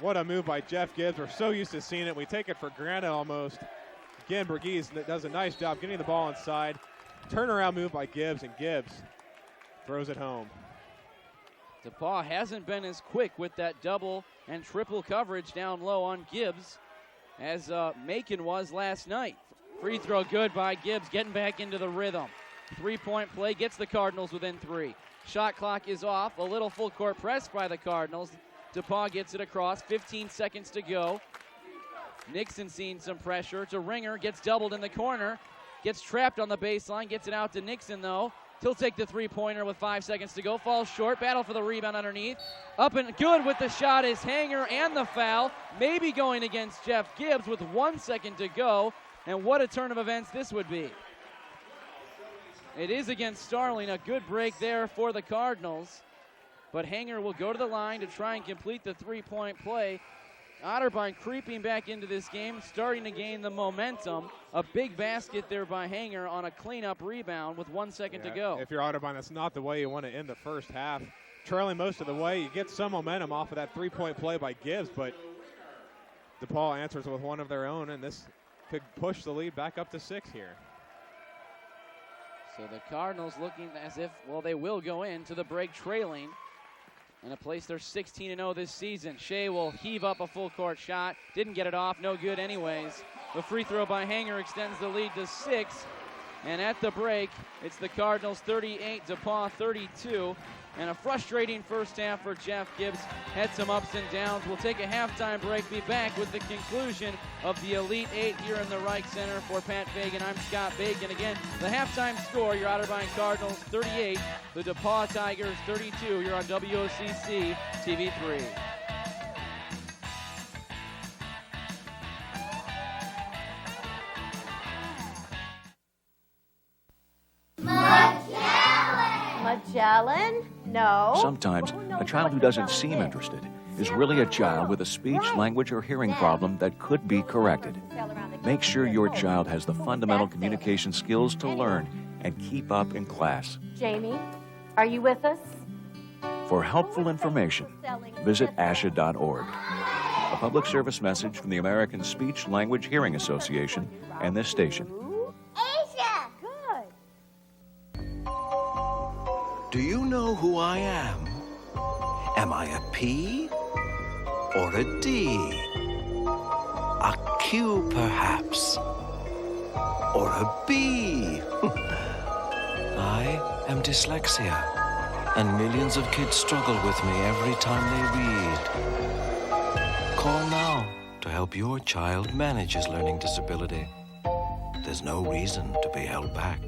What a move by Jeff Gibbs. We're so used to seeing it. We take it for granted almost. Again, Borges does a nice job getting the ball inside. Turnaround move by Gibbs, and Gibbs throws it home. DePauw hasn't been as quick with that double and triple coverage down low on Gibbs as Macon was last night. Free throw good by Gibbs, getting back into the rhythm. Three-point play gets the Cardinals within 3. Shot clock is off. A little full court press by the Cardinals. DePauw gets it across. 15 seconds to go. Nixon seeing some pressure. To Ringer. Gets doubled in the corner. Gets trapped on the baseline. Gets it out to Nixon, though. He'll take the three-pointer with 5 seconds to go. Falls short. Battle for the rebound underneath. Up and good with the shot is Hanger and the foul. Maybe going against Jeff Gibbs with 1 second to go. And what a turn of events this would be. It is against Starling. A good break there for the Cardinals. But Hanger will go to the line to try and complete the three-point play. Otterbein creeping back into this game, starting to gain the momentum. A big basket there by Hanger on a cleanup rebound with 1 second to go. If you're Otterbein, that's not the way you want to end the first half. Trailing most of the way, you get some momentum off of that three-point play by Gibbs, but DePauw answers with one of their own, and this could push the lead back up to 6 here. So the Cardinals looking as if, well, they will go into the break trailing. In a place they're 16-0 this season. Shea will heave up a full court shot. Didn't get it off, no good anyways. The free throw by Hanger extends the lead to 6. And at the break, it's the Cardinals 38, DePauw 32. And a frustrating first half for Jeff Gibbs. Had some ups and downs. We'll take a halftime break. Be back with the conclusion of the Elite 8 here in the Reich Center. For Pat Fagan, I'm Scott Bacon. Again, the halftime score, your Otterbein Cardinals 38, the DePauw Tigers 32. You're on WOCC TV3. Magellan? No. Sometimes a child who doesn't seem interested is really a child with a speech, language, or hearing problem that could be corrected. Make sure your child has the fundamental communication skills to learn and keep up in class. Jamie, are you with us? For helpful information, visit asha.org. A public service message from the American Speech, Language, Hearing Association and this station. Do you know who I am? Am I a P or a D? A Q, perhaps? Or a B? I am dyslexia, and millions of kids struggle with me every time they read. Call now to help your child manage his learning disability. There's no reason to be held back.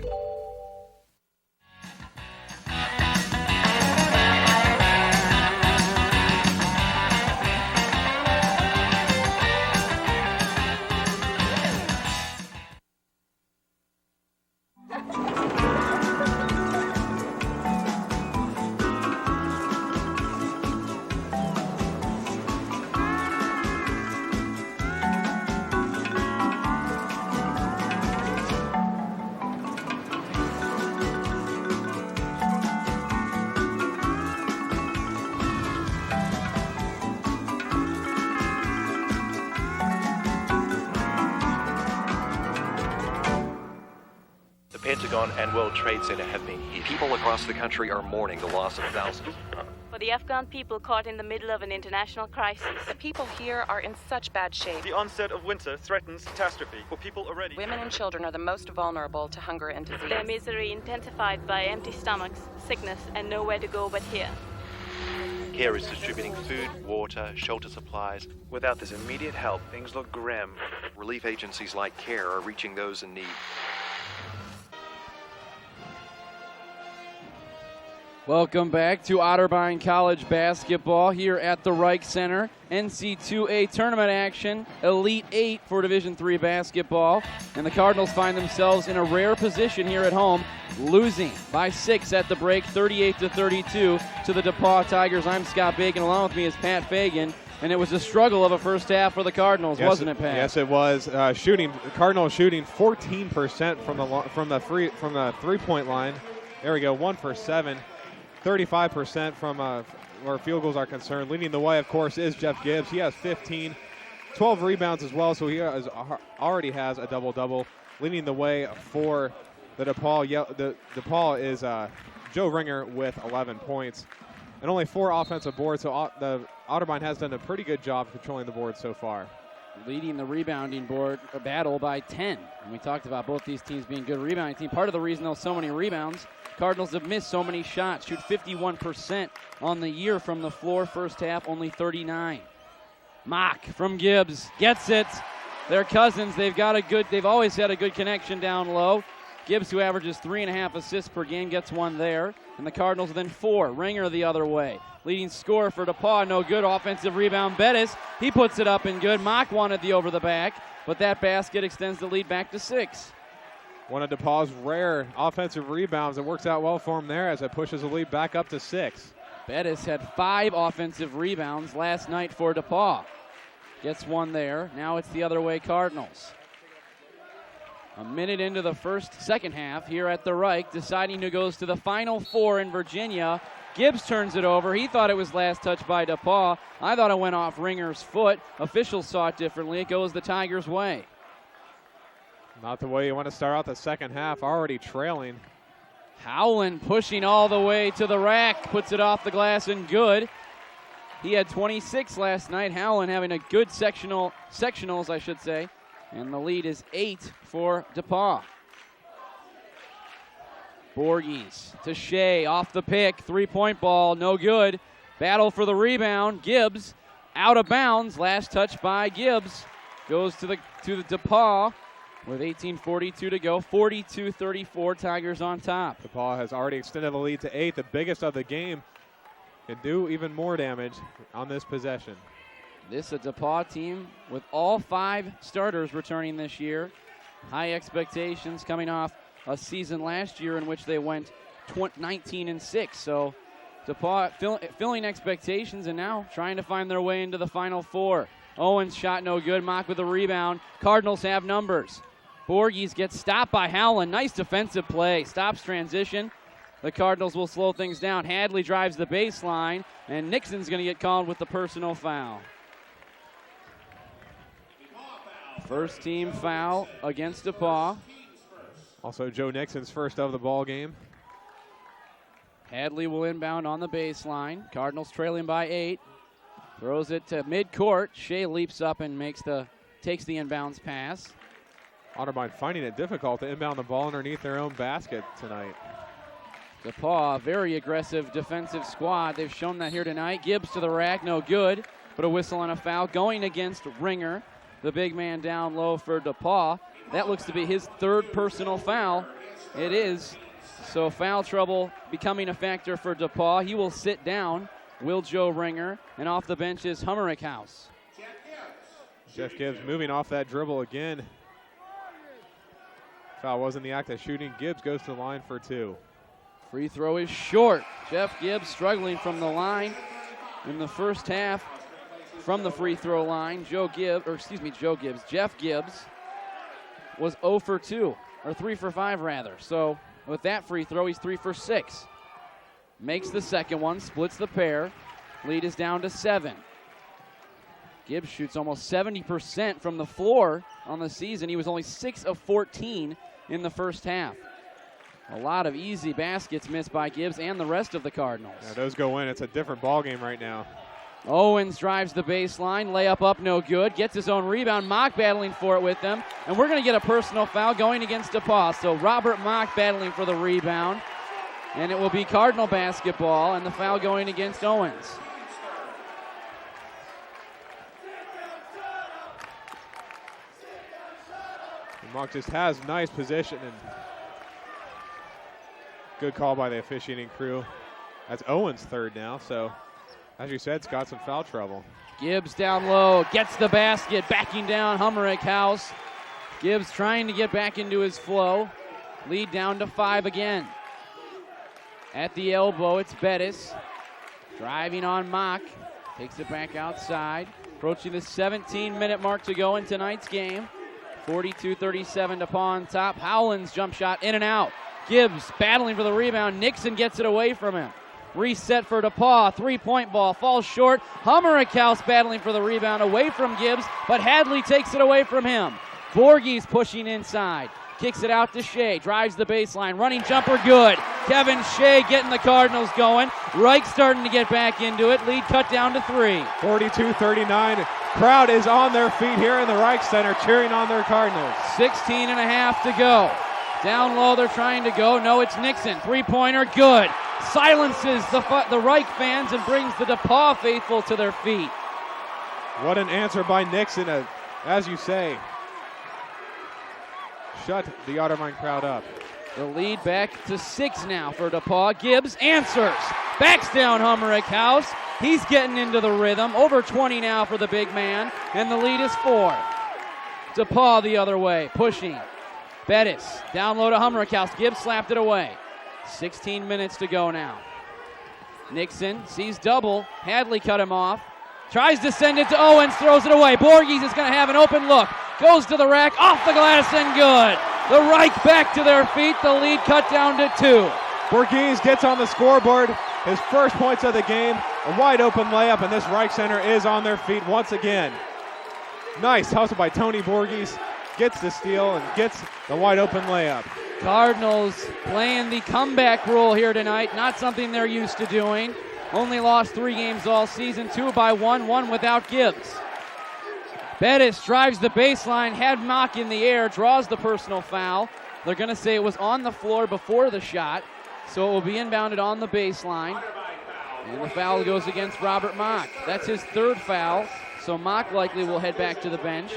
Pentagon and World Trade Center have been hit. People across the country are mourning the loss of thousands. For the Afghan people caught in the middle of an international crisis. The people here are in such bad shape. The onset of winter threatens catastrophe for people already. Women and children are the most vulnerable to hunger and disease. Their misery intensified by empty stomachs, sickness, and nowhere to go but here. CARE is distributing food, water, shelter supplies. Without this immediate help, things look grim. Relief agencies like CARE are reaching those in need. Welcome back to Otterbein College basketball here at the Reich Center. NC2A tournament action, Elite 8 for Division III basketball. And the Cardinals find themselves in a rare position here at home, losing by 6 at the break, 38-32 to the DePauw Tigers. I'm Scott Bacon. Along with me is Pat Fagan. And it was a struggle of a first half for the Cardinals, wasn't it, Pat? Yes, it was. Cardinals shooting 14% from the three-point line. There we go, 1 for 7. 35% from where field goals are concerned. Leading the way, of course, is Jeff Gibbs. He has 15, 12 rebounds as well, so he already has a double-double. Leading the way for the DePauw. The DePauw is Joe Ringer with 11 points and only 4 offensive boards, so the Otterbein has done a pretty good job controlling the board so far. Leading the rebounding board battle by 10. And we talked about both these teams being good rebounding teams. Part of the reason so many rebounds, Cardinals have missed so many shots. Shoot 51% on the year from the floor. First half, only 39. Mock from Gibbs gets it. They're cousins. They've always had a good connection down low. Gibbs, who averages 3.5 assists per game, gets one there. And the Cardinals then 4. Ringer the other way. Leading scorer for DePauw, no good. Offensive rebound, Bettis. He puts it up and good. Mock wanted the over the back, but that basket extends the lead back to 6. One of DePauw's rare offensive rebounds. It works out well for him there as it pushes the lead back up to 6. Bettis had 5 offensive rebounds last night for DePauw. Gets one there. Now it's the other way Cardinals. A minute into the second half here at the Reich, deciding who goes to the Final Four in Virginia. Gibbs turns it over. He thought it was last touch by DePauw. I thought it went off Ringer's foot. Officials saw it differently. It goes the Tigers' way. Not the way you want to start out the second half, already trailing. Howland pushing all the way to the rack, puts it off the glass and good. He had 26 last night. Howland having a good sectionals, I should say. And the lead is 8 for DePauw. Borges to Shea, off the pick, 3-point ball, no good. Battle for the rebound. Gibbs out of bounds. Last touch by Gibbs goes to the DePauw with 18:42 to go. 42-34, Tigers on top. DePauw has already extended the lead to 8, the biggest of the game. Can do even more damage on this possession. This is a DePauw team with all 5 starters returning this year. High expectations coming off a season last year in which they went 19-6. So DePauw filling expectations and now trying to find their way into the Final Four. Owens shot no good. Mock with a rebound. Cardinals have numbers. Borges gets stopped by Howland. Nice defensive play. Stops transition. The Cardinals will slow things down. Hadley drives the baseline, and Nixon's going to get called with the personal foul. First team foul against DePauw. Also Joe Nixon's first of the ball game. Hadley will inbound on the baseline. Cardinals trailing by 8. Throws it to midcourt. Shea leaps up and takes the inbounds pass. Otterbein finding it difficult to inbound the ball underneath their own basket tonight. DePauw, a very aggressive defensive squad. They've shown that here tonight. Gibbs to the rack, no good. But a whistle and a foul going against Ringer, the big man down low for DePauw. That looks to be his 3rd personal foul. It is. So foul trouble becoming a factor for DePauw. He will sit down. Will Joe Ringer. And off the bench is Hummerick House. Jeff Gibbs moving off that dribble again. Foul was in the act of shooting. Gibbs goes to the line for 2. Free throw is short. Jeff Gibbs struggling from the line in the first half from the free throw line. Jeff Gibbs was 0 for 2, or 3 for 5 rather. So with that free throw, he's 3 for 6. Makes the second one, splits the pair. Lead is down to 7. Gibbs shoots almost 70% from the floor on the season. He was only 6 of 14 in the first half. A lot of easy baskets missed by Gibbs and the rest of the Cardinals. Yeah, those go in. It's a different ball game right now. Owens drives the baseline, layup up, no good. Gets his own rebound. Mock battling for it with them. And we're going to get a personal foul going against DePauw. So Robert Mock battling for the rebound. And it will be Cardinal basketball, and the foul going against Owens. Mock just has nice position, and good call by the officiating crew. That's Owens' third now, so as you said, it's got some foul trouble. Gibbs down low, gets the basket, backing down Humerick House. Gibbs trying to get back into his flow. Lead down to 5 again. At the elbow, it's Bettis. Driving on Mock. Takes it back outside. Approaching the 17-minute mark to go in tonight's game. 42-37 DePauw on top. Howland's jump shot in and out. Gibbs battling for the rebound. Nixon gets it away from him. Reset for DePauw. Three-point ball falls short. Humerick House battling for the rebound away from Gibbs, but Hadley takes it away from him. Voorhees pushing inside. Kicks it out to Shea. Drives the baseline. Running jumper good. Kevin Shea getting the Cardinals going. Reich starting to get back into it. Lead cut down to 3. 42-39. Crowd is on their feet here in the Reich Center cheering on their Cardinals. 16 and a half to go. Down low they're trying to go. No, it's Nixon. Three-pointer good. Silences the Reich fans and brings the DePauw faithful to their feet. What an answer by Nixon, as you say. Shut the Otterbein crowd up. The lead back to 6 now for DePauw. Gibbs answers. Backs down Humerick House. He's getting into the rhythm. Over 20 now for the big man, and the lead is 4. DePauw the other way, pushing. Bettis down low to Humerick House. Gibbs slapped it away. 16 minutes to go now. Nixon sees double. Hadley cut him off. Tries to send it to Owens, throws it away. Voorhees is going to have an open look. Goes to the rack, off the glass, and good. The Reich back to their feet. The lead cut down to 2. Voorhees gets on the scoreboard. His first points of the game. A wide open layup, and this Reich Center is on their feet once again. Nice hustle by Tony Voorhees. Gets the steal and gets the wide open layup. Cardinals playing the comeback role here tonight. Not something they're used to doing. Only lost 3 games all season, 2 by 1 without Gibbs. Bettis drives the baseline, had Mock in the air, draws the personal foul. They're going to say it was on the floor before the shot, so it will be inbounded on the baseline. And the foul goes against Robert Mock. That's his 3rd foul, so Mock likely will head back to the bench.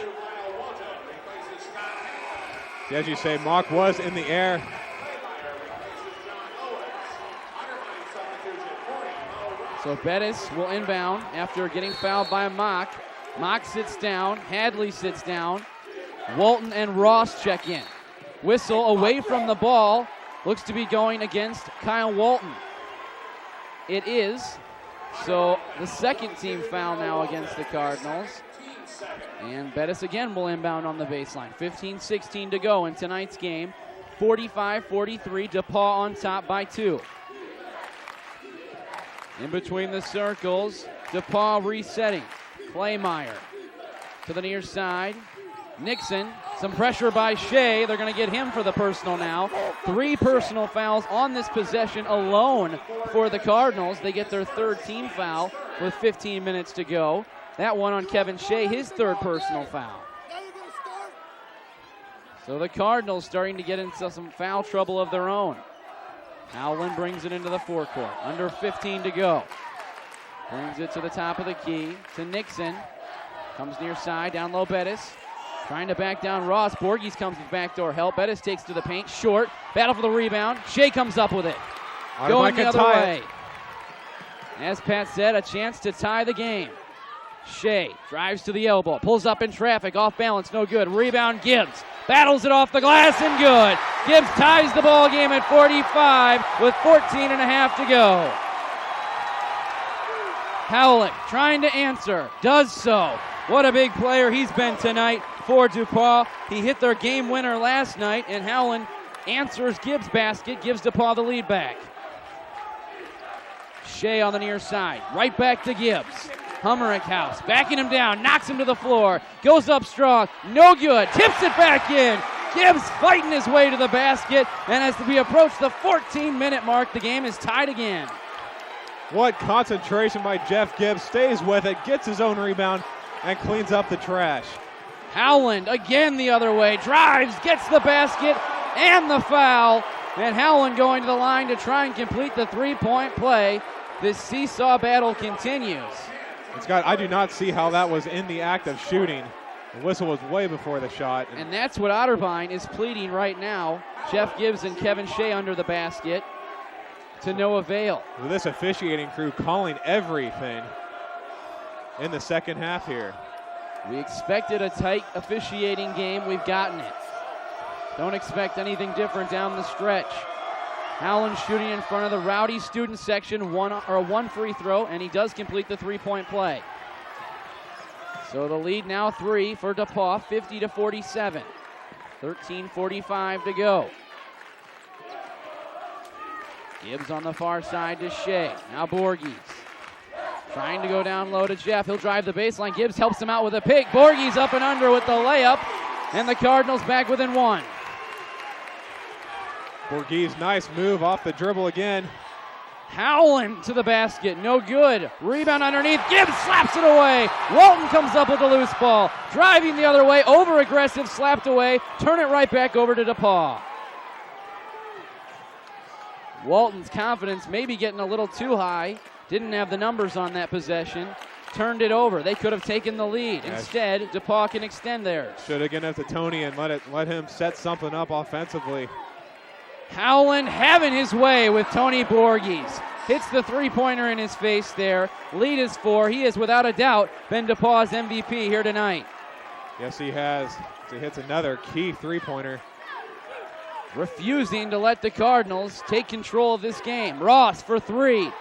As you say, Mock was in the air. So Bettis will inbound after getting fouled by Mock. Mock sits down. Hadley sits down. Walton and Ross check in. Whistle away from the ball. Looks to be going against Kyle Walton. It is. So the second team foul now against the Cardinals. And Bettis again will inbound on the baseline. 15-16 to go in tonight's game. 45-43, DePauw on top by 2. In between the circles, DePauw resetting. Claymeyer to the near side. Nixon, some pressure by Shea. They're going to get him for the personal now. 3 personal fouls on this possession alone for the Cardinals. They get their 3rd team foul with 15 minutes to go. That one on Kevin Shea, his 3rd personal foul. So the Cardinals starting to get into some foul trouble of their own. Howland brings it into the forecourt. Under 15 to go. Brings it to the top of the key to Nixon. Comes near side, down low Bettis. Trying to back down Ross. Voorhees comes with backdoor help. Bettis takes to the paint, short. Battle for the rebound. Shea comes up with it. Going the other way. As Pat said, a chance to tie the game. Shea drives to the elbow, pulls up in traffic, off balance, no good. Rebound Gibbs, battles it off the glass and good. Gibbs ties the ball game at 45 with 14 and a half to go. Howlick trying to answer, does so. What a big player he's been tonight for DePauw. He hit their game winner last night, and Howland answers Gibbs' basket, gives DePauw the lead back. Shea on the near side, right back to Gibbs. Humerick House backing him down, knocks him to the floor, goes up strong, no good, tips it back in. Gibbs fighting his way to the basket, and as we approach the 14-minute mark, the game is tied again. What concentration by Jeff Gibbs. Stays with it, gets his own rebound, and cleans up the trash. Howland again the other way, drives, gets the basket and the foul, and Howland going to the line to try and complete the three-point play. This seesaw battle continues. I do not see how that was in the act of shooting. The whistle was way before the shot. And that's what Otterbein is pleading right now. Jeff Gibbs and Kevin Shea under the basket, to no avail. With this officiating crew calling everything in the second half here. We expected a tight officiating game. We've gotten it. Don't expect anything different down the stretch. Howland shooting in front of the Rowdy student section, one free throw, and he does complete the three-point play. So the lead now 3 for DePauw, 50-47. 13:45 to go. Gibbs on the far side to Shea. Now Borges trying to go down low to Jeff. He'll drive the baseline. Gibbs helps him out with a pick. Borges up and under with the layup, and the Cardinals back within 1. Borges, nice move off the dribble again. Howland to the basket, no good. Rebound underneath, Gibbs slaps it away. Walton comes up with the loose ball. Driving the other way, over aggressive, slapped away. Turn it right back over to DePauw. Walton's confidence maybe getting a little too high. Didn't have the numbers on that possession. Turned it over. They could have taken the lead. Instead, DePauw can extend theirs. Should have given it to Tony and let him set something up offensively. Howland having his way with Tony Borges. Hits the three-pointer in his face there. Lead is 4. He has, without a doubt, been DePauw's MVP here tonight. Yes, he has. He hits another key three-pointer. Refusing to let the Cardinals take control of this game. Ross for 3.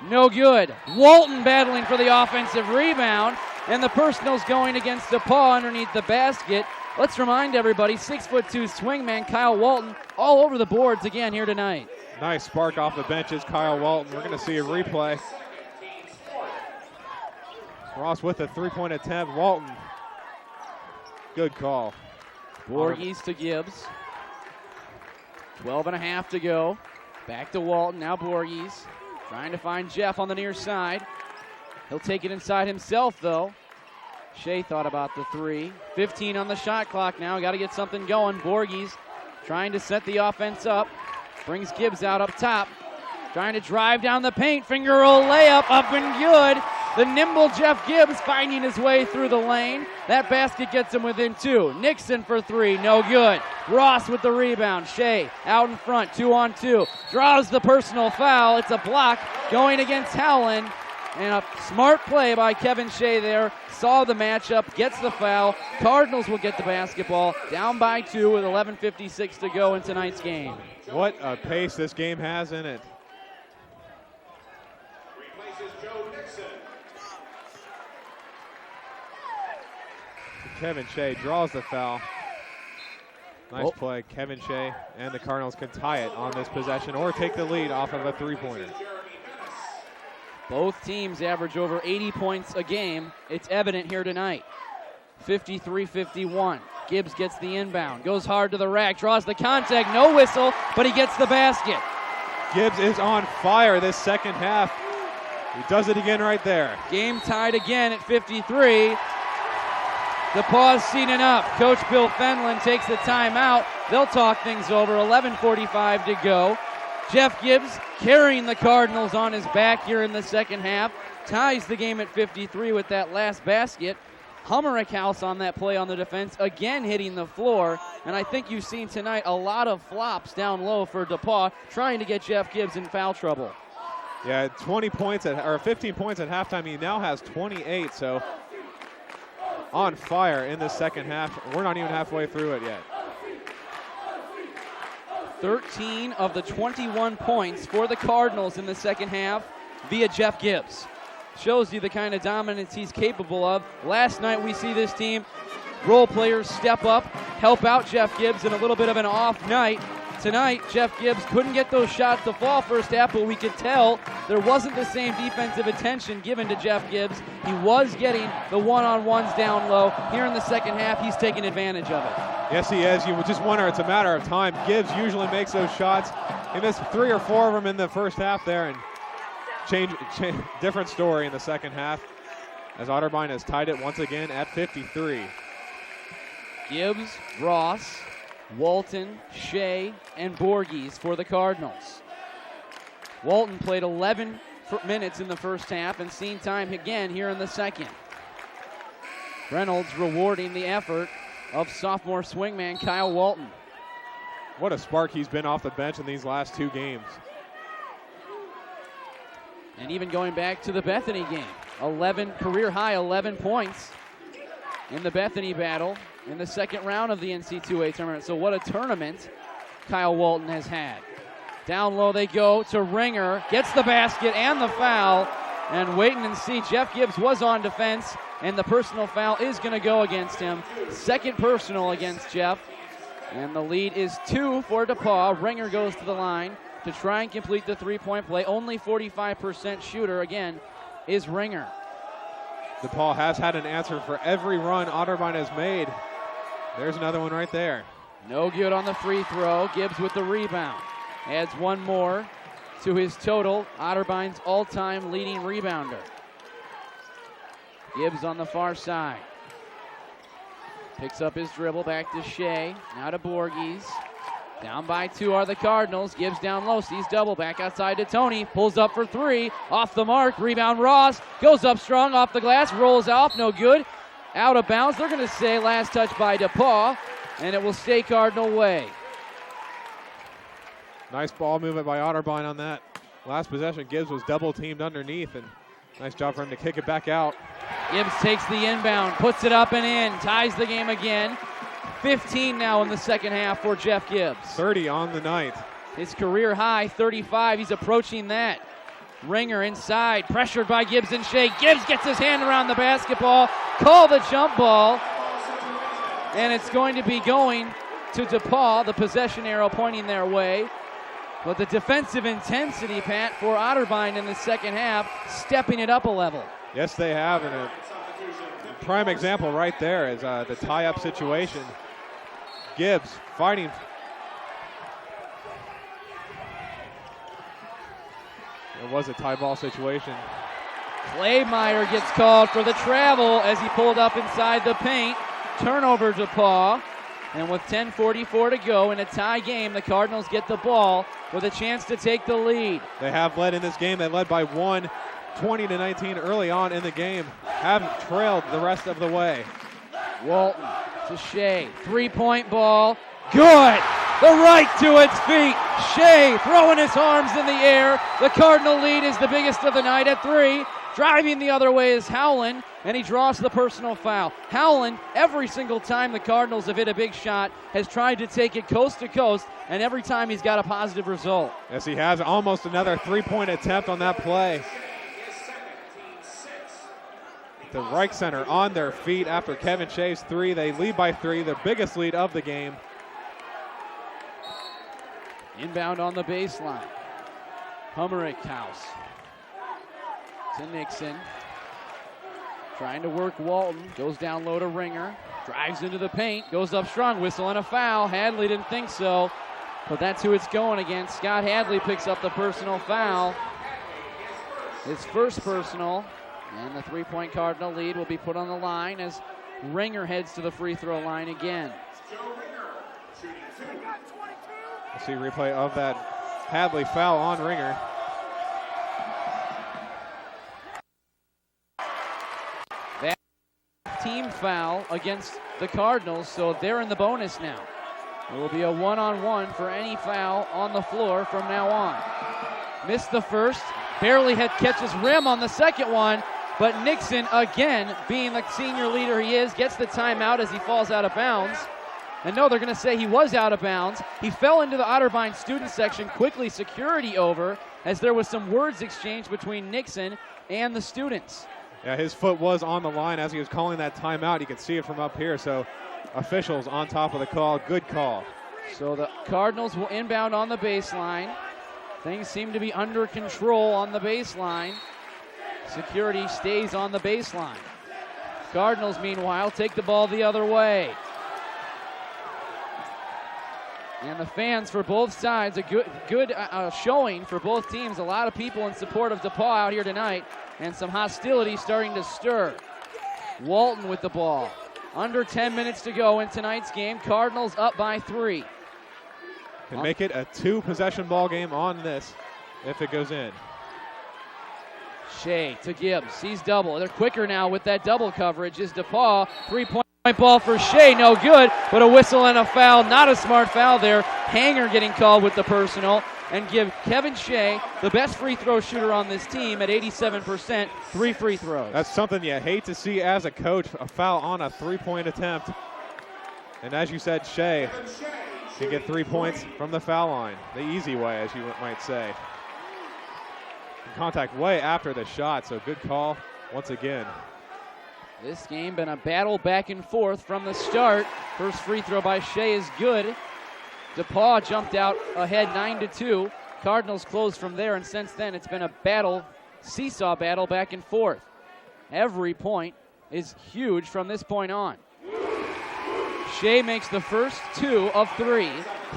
No good. Walton battling for the offensive rebound, and the personal's going against DePauw underneath the basket. Let's remind everybody, 6'2" swingman Kyle Walton all over the boards again here tonight. Nice spark off the benches, Kyle Walton. We're going to see a replay. Ross with a three-point attempt. Walton, good call. Borges to Gibbs. 12.5 to go. Back to Walton, now Borges. Trying to find Jeff on the near side. He'll take it inside himself, though. Shea thought about the 3. 15 on the shot clock now. Got to get something going. Borges trying to set the offense up. Brings Gibbs out up top. Trying to drive down the paint. Finger roll layup up and good. The nimble Jeff Gibbs finding his way through the lane. That basket gets him within 2. Nixon for 3. No good. Ross with the rebound. Shea out in front. 2-on-2. Draws the personal foul. It's a block going against Howland. And a smart play by Kevin Shea there. Saw the matchup, gets the foul. Cardinals will get the basketball. Down by 2 with 11:56 to go in tonight's game. What a pace this game has in it. Kevin Shea draws the foul. Nice play. Kevin Shea and the Cardinals can tie it on this possession or take the lead off of a three-pointer. Both teams average over 80 points a game. It's evident here tonight. 53-51. Gibbs gets the inbound. Goes hard to the rack. Draws the contact. No whistle, but he gets the basket. Gibbs is on fire this second half. He does it again right there. Game tied again at 53. DePauw's seen enough. Coach Bill Fenlon takes the timeout. They'll talk things over. 11:45 to go. Jeff Gibbs carrying the Cardinals on his back here in the second half. Ties the game at 53 with that last basket. Hummerick House on that play on the defense, again hitting the floor. And I think you've seen tonight a lot of flops down low for DePauw, trying to get Jeff Gibbs in foul trouble. Yeah, 15 points at halftime. He now has 28, so on fire in the second half. We're not even halfway through it yet. 13 of the 21 points for the Cardinals in the second half via Jeff Gibbs. Shows you the kind of dominance he's capable of. Last night we see this team, role players step up, help out Jeff Gibbs in a little bit of an off night. Tonight, Jeff Gibbs couldn't get those shots to fall first half, but we could tell there wasn't the same defensive attention given to Jeff Gibbs. He was getting the one-on-ones down low. Here in the second half, he's taking advantage of it. Yes, he is. You just wonder, it's a matter of time. Gibbs usually makes those shots. He missed 3 or 4 of them in the first half there, and different story in the second half as Otterbein has tied it once again at 53. Gibbs, Ross, Walton, Shea, and Borges for the Cardinals. Walton played 11 minutes in the first half and seen time again here in the second. Reynolds rewarding the effort of sophomore swingman Kyle Walton. What a spark he's been off the bench in these last 2 games. And even going back to the Bethany game, career high 11 points in the Bethany battle in the second round of the NC2A tournament. So what a tournament Kyle Walton has had. Down low they go to Ringer, gets the basket and the foul, and waiting and see. Jeff Gibbs was on defense, and the personal foul is going to go against him. Second personal against Jeff, and the lead is 2 for DePauw. Ringer goes to the line to try and complete the three-point play. Only 45% shooter, again, is Ringer. DePauw has had an answer for every run Otterbein has made. There's another one right there. No good on the free throw. Gibbs with the rebound. Adds one more to his total. Otterbein's all-time leading rebounder. Gibbs on the far side. Picks up his dribble, back to Shea. Now to Borges. Down by 2 are the Cardinals. Gibbs down low, sees double, back outside to Tony. Pulls up for 3, off the mark. Rebound Ross, goes up strong off the glass, rolls off, no good. Out of bounds. They're going to say last touch by DePauw, and it will stay Cardinal way. Nice ball movement by Otterbein on that last possession. Gibbs was double teamed underneath, and nice job for him to kick it back out. Gibbs takes the inbound, puts it up and in, ties the game again. 15 now in the second half for Jeff Gibbs. 30 on the night. His career high, 35. He's approaching that. Ringer inside, pressured by Gibbs and Shea. Gibbs gets his hand around the basketball, call the jump ball, and it's going to be going to DePauw, the possession arrow pointing their way. But the defensive intensity, Pat, for Otterbein in the second half, stepping it up a level. Yes, they have, and a prime example right there is the tie-up situation. Gibbs fighting. It was a tie ball situation. Claymeyer gets called for the travel as he pulled up inside the paint. Turnover DePauw. And with 10:44 to go in a tie game, the Cardinals get the ball with a chance to take the lead. They have led in this game. They led by 1, 20-19 early on in the game. Haven't trailed the rest of the way. Walton to Shea. Three-point ball. Good. The right to its feet. Shea throwing his arms in the air. The Cardinal lead is the biggest of the night at 3. Driving the other way is Howland, and he draws the personal foul. Howland, every single time the Cardinals have hit a big shot, has tried to take it coast to coast, and every time he's got a positive result. Yes, he has. Almost another three-point attempt on that play. The Reich Center on their feet after Kevin Shea's 3. They lead by 3, their biggest lead of the game. Inbound on the baseline. Hummerick house. To Nixon. Trying to work Walton. Goes down low to Ringer. Drives into the paint. Goes up strong. Whistle and a foul. Hadley didn't think so. But that's who it's going against. Scott Hadley picks up the personal foul. His first personal. And the three-point Cardinal lead will be put on the line as Ringer heads to the free throw line again. We'll see a replay of that Hadley foul on Ringer. That team foul against the Cardinals, so they're in the bonus now. It will be a one-on-one for any foul on the floor from now on. Missed the first, barely catches rim on the second one, but Nixon, again, being the senior leader he is, gets the timeout as he falls out of bounds. And no, they're going to say he was out of bounds. He fell into the Otterbein student section, quickly security over, as there was some words exchanged between Nixon and the students. Yeah, his foot was on the line as he was calling that timeout. You can see it from up here, so officials on top of the call. Good call. So the Cardinals will inbound on the baseline. Things seem to be under control on the baseline. Security stays on the baseline. Cardinals, meanwhile, take the ball the other way. And the fans for both sides, a good showing for both teams. A lot of people in support of DePauw out here tonight, and some hostility starting to stir. Walton with the ball. Under 10 minutes to go in tonight's game. Cardinals up by 3. Can make it a 2-possession ball game on this if it goes in. Shea to Gibbs. He's double. They're quicker now with that double coverage. Is DePauw. 3-point ball for Shea. No good, but a whistle and a foul. Not a smart foul there. Hanger getting called with the personal, and give Kevin Shea, the best free throw shooter on this team at 87%, 3 free throws. That's something you hate to see as a coach, a foul on a 3-point attempt. And as you said, Shea can get 3 points from the foul line, the easy way, as you might say. Contact way after the shot, so good call once again. This game been a battle back and forth from the start. First free throw by Shea is good. DePauw jumped out ahead 9-2. Cardinals closed from there, and since then it's been a battle, seesaw battle back and forth. Every point is huge from this point on. Shea makes the first 2 of 3.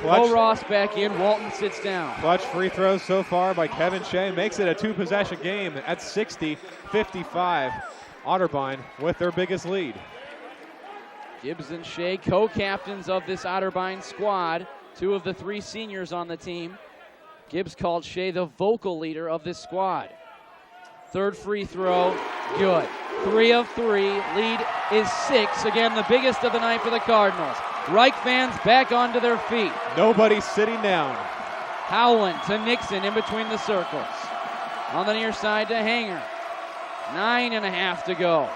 Bo Ross back in. Walton sits down. Clutch free throws so far by Kevin Shea. Makes it a 2-possession game at 60-55. Otterbein with their biggest lead. Gibbs and Shea, co-captains of this Otterbein squad. 2 of the 3 seniors on the team. Gibbs called Shea the vocal leader of this squad. Third free throw, good. 3 of 3, lead is 6. Again, the biggest of the night for the Cardinals. Reich fans back onto their feet. Nobody sitting down. Howland to Nixon in between the circles. On the near side to Hanger. 9.5 to go.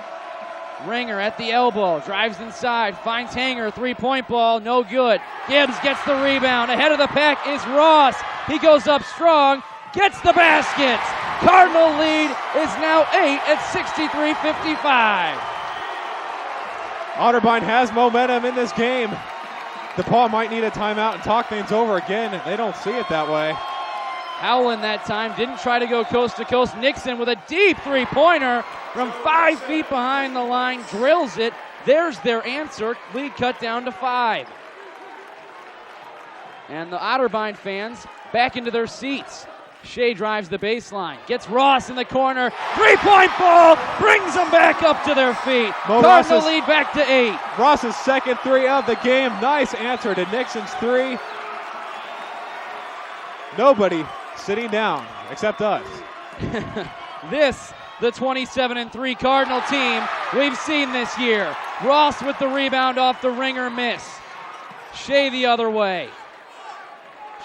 Ringer at the elbow, drives inside, finds Hanger, 3-point ball, no good. Gibbs gets the rebound. Ahead of the pack is Ross. He goes up strong, gets the basket. Cardinal lead is now 8 at 63-55. Otterbein has momentum in this game. DePauw might need a timeout and talk things over again. They don't see it that way. Howland that time didn't try to go coast to coast. Nixon with a deep 3-pointer from 5 feet behind the line, drills it. There's their answer. Lead cut down to 5. And the Otterbein fans back into their seats. Shea drives the baseline, gets Ross in the corner, 3-point ball, brings them back up to their feet. Cardinal lead back to 8. Ross's second 3 of the game. Nice answer to Nixon's 3. Nobody sitting down except us. This, the 27-3 Cardinal team we've seen this year. Ross with the rebound off the Ringer miss. Shea the other way.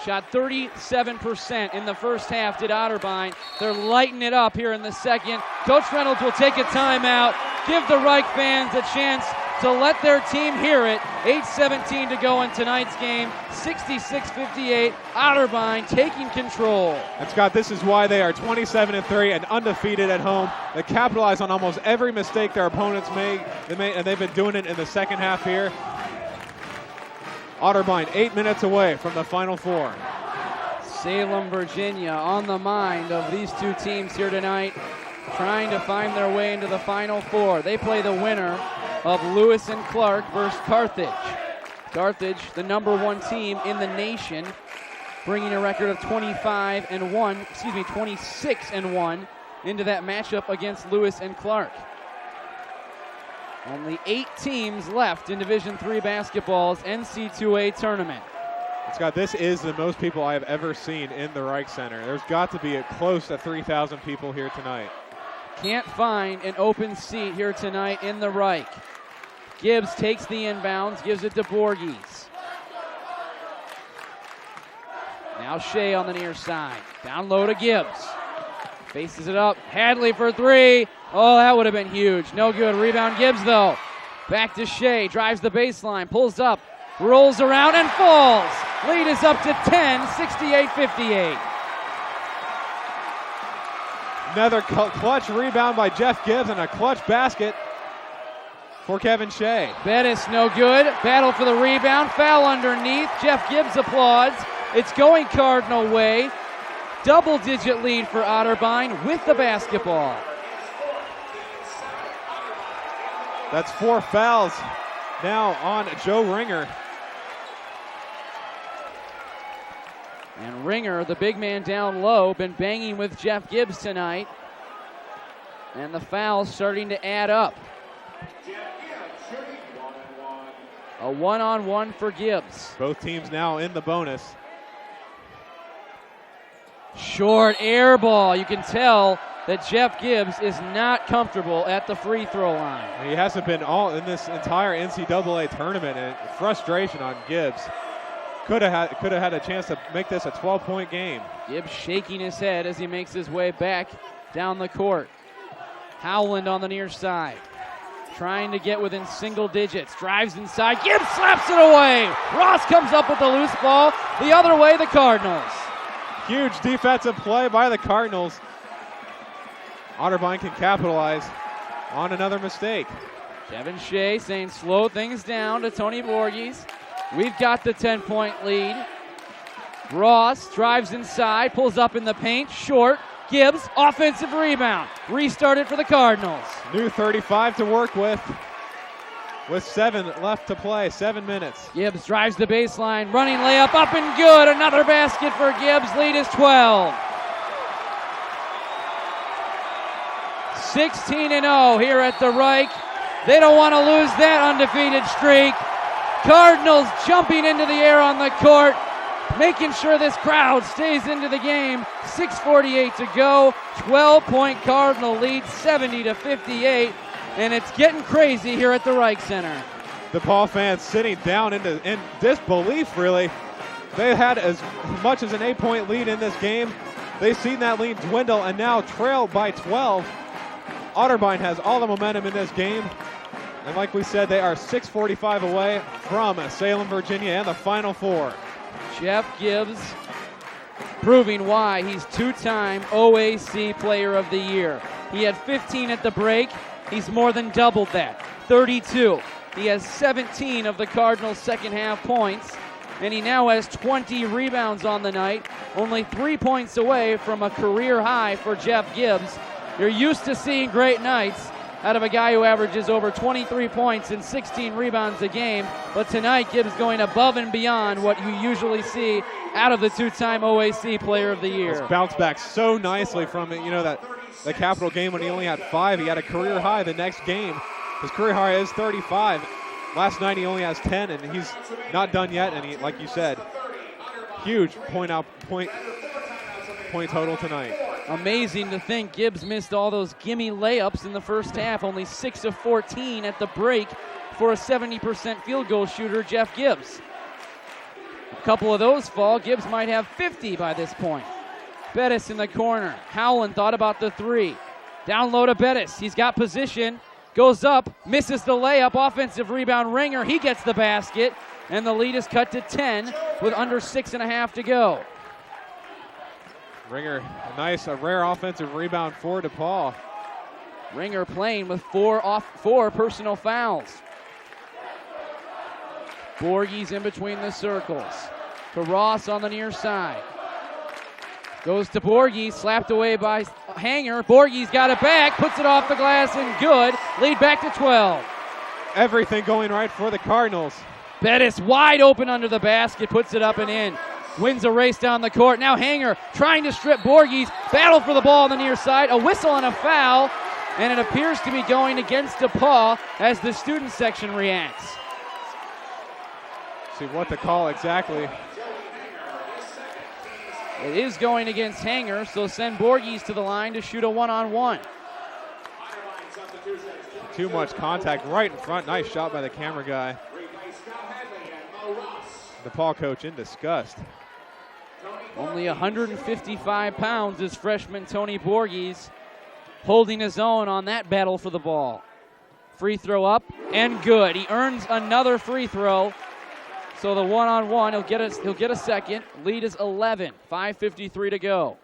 Shot 37% in the first half, did Otterbein. They're lighting it up here in the second. Coach Reynolds will take a timeout, give the Reich fans a chance to let their team hear it. 8:17 to go in tonight's game. 66-58, Otterbein taking control. And Scott, this is why they are 27-3 and undefeated at home. They capitalize on almost every mistake their opponents make, and they've been doing it in the second half here. Otterbein 8 minutes away from the Final Four. Salem, Virginia on the mind of these 2 teams here tonight, trying to find their way into the Final Four. They play the winner of Lewis and Clark versus Carthage. Carthage, the #1 team in the nation, bringing a record of 26-1 into that matchup against Lewis and Clark. Only 8 teams left in Division III basketball's NCAA tournament. Scott, this is the most people I have ever seen in the Reich Center. There's got to be close to 3,000 people here tonight. Can't find an open seat here tonight in the Reich. Gibbs takes the inbounds, gives it to Borges. Now Shea on the near side. Down low to Gibbs. Faces it up. Hadley for 3. Oh, that would have been huge. No good. Rebound Gibbs, though. Back to Shea. Drives the baseline. Pulls up. Rolls around and falls. Lead is up to 10, 68-58. Another clutch rebound by Jeff Gibbs and a clutch basket for Kevin Shea. Bettis no good. Battle for the rebound. Foul underneath. Jeff Gibbs applauds. It's going Cardinal way. Double-digit lead for Otterbein with the basketball. That's 4 fouls now on Joe Ringer. And Ringer, the big man down low, been banging with Jeff Gibbs tonight. And the foul's starting to add up. A one-on-one for Gibbs. Both teams now in the bonus. Short air ball. You can tell that Jeff Gibbs is not comfortable at the free throw line. He hasn't been all in this entire NCAA tournament, and frustration on Gibbs. Could have had a chance to make this a 12-point game. Gibbs shaking his head as he makes his way back down the court. Howland on the near side, trying to get within single digits. Drives inside. Gibbs slaps it away. Ross comes up with the loose ball. The other way, the Cardinals. Huge defensive play by the Cardinals. Otterbein can capitalize on another mistake. Kevin Shea saying slow things down to Tony Borges. We've got the 10-point lead. Ross drives inside, pulls up in the paint, short. Gibbs, offensive rebound. Restarted for the Cardinals. New 35 to work with 7 left to play, 7 minutes. Gibbs drives the baseline, running layup up and good. Another basket for Gibbs. Lead is 12. 16-0 here at the Reich. They don't want to lose that undefeated streak. Cardinals jumping into the air on the court, making sure this crowd stays into the game. 6:48 to go. 12-point Cardinal lead, 70-58, and it's getting crazy here at the Reich Center. DePauw fans sitting down in disbelief, really. They had as much as an 8-point lead in this game. They've seen that lead dwindle and now trailed by 12. Otterbein has all the momentum in this game. And like we said, they are 6:45 away from Salem, Virginia, and the Final Four. Jeff Gibbs proving why he's two-time OAC Player of the Year. He had 15 at the break. He's more than doubled that, 32. He has 17 of the Cardinals' second-half points, and he now has 20 rebounds on the night, only 3 points away from a career high for Jeff Gibbs. You're used to seeing great nights out of a guy who averages over 23 points and 16 rebounds a game. But tonight, Gibbs going above and beyond what you usually see out of the two-time OAC Player of the Year. He's bounced back so nicely from it. You know, that the Capital game when he only had 5, he had a career high the next game. His career high is 35. Last night he only has 10, and he's not done yet. And he, like you said, huge point total tonight. Amazing to think Gibbs missed all those gimme layups in the first half. Only 6 of 14 at the break for a 70% field goal shooter, Jeff Gibbs. A couple of those fall. Gibbs might have 50 by this point. Bettis in the corner. Howland thought about the 3. Down low to Bettis. He's got position. Goes up. Misses the layup. Offensive rebound. Ringer. He gets the basket. And the lead is cut to 10 with under 6.5 to go. Ringer, a rare offensive rebound for DePauw. Ringer playing with 4 personal fouls. Borges in between the circles. To Ross on the near side. Goes to Borges, slapped away by Hanger. Borges got it back, puts it off the glass and good. Lead back to 12. Everything going right for the Cardinals. Bettis wide open under the basket, puts it up and in. Wins a race down the court. Now Hanger trying to strip Borges. Battle for the ball on the near side. A whistle and a foul. And it appears to be going against DePauw as the student section reacts. See what the call exactly. It is going against Hanger, so send Borges to the line to shoot a one-on-one. Too much contact right in front. Nice shot by the camera guy. DePauw coach in disgust. Only 155 pounds is freshman Tony Borges, holding his own on that battle for the ball. Free throw up and good. He earns another free throw. So the one-on-one, he'll get a second. Lead is 11. 5:53 to go.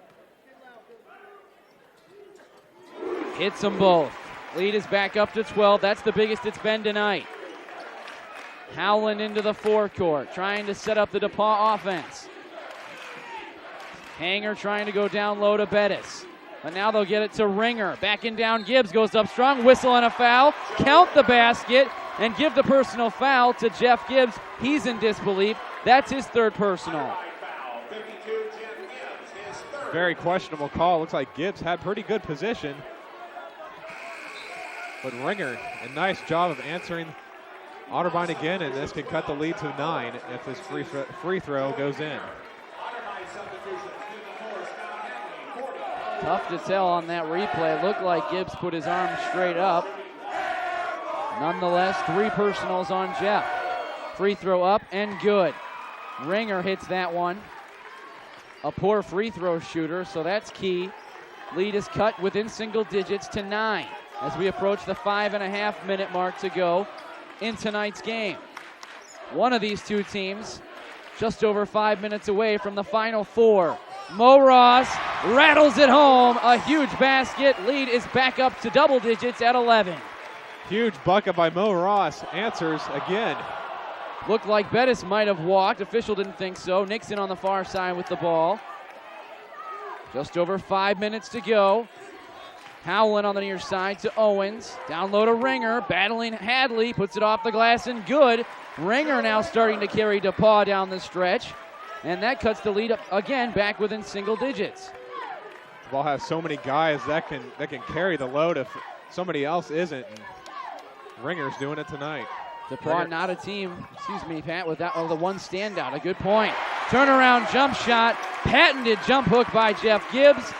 Hits them both. Lead is back up to 12. That's the biggest it's been tonight. Howland into the forecourt, trying to set up the DePauw offense. Hanger trying to go down low to Bettis. But now they'll get it to Ringer. Backing down, Gibbs goes up strong. Whistle and a foul. Count the basket and give the personal foul to Jeff Gibbs. He's in disbelief. That's his 3rd personal. very questionable call. Looks like Gibbs had pretty good position. But Ringer, a nice job of answering Otterbein again, and this can cut the lead to 9 if this free throw goes in. Tough to tell on that replay. It looked like Gibbs put his arm straight up. Nonetheless, 3 personals on Jeff. Free throw up and good. Ringer hits that one. A poor free throw shooter, so that's key. Lead is cut within single digits to 9 as we approach the 5.5-minute mark to go in tonight's game. One of these two teams just over 5 minutes away from the Final Four. Mo Ross rattles it home. A huge basket. Lead is back up to double digits at 11. Huge bucket by Mo Ross. Answers again. Looked like Bettis might have walked. Official didn't think so. Nixon on the far side with the ball. Just over 5 minutes to go. Howland on the near side to Owens. Down low to Ringer. Battling Hadley. Puts it off the glass and good. Ringer now starting to carry DePauw down the stretch. And that cuts the lead up again back within single digits. The ball has so many guys that can carry the load if somebody else isn't. And Ringer's doing it tonight. DePauw not a team, Pat, without the one standout. A good point. Turnaround jump shot. Patented jump hook by Jeff Gibbs.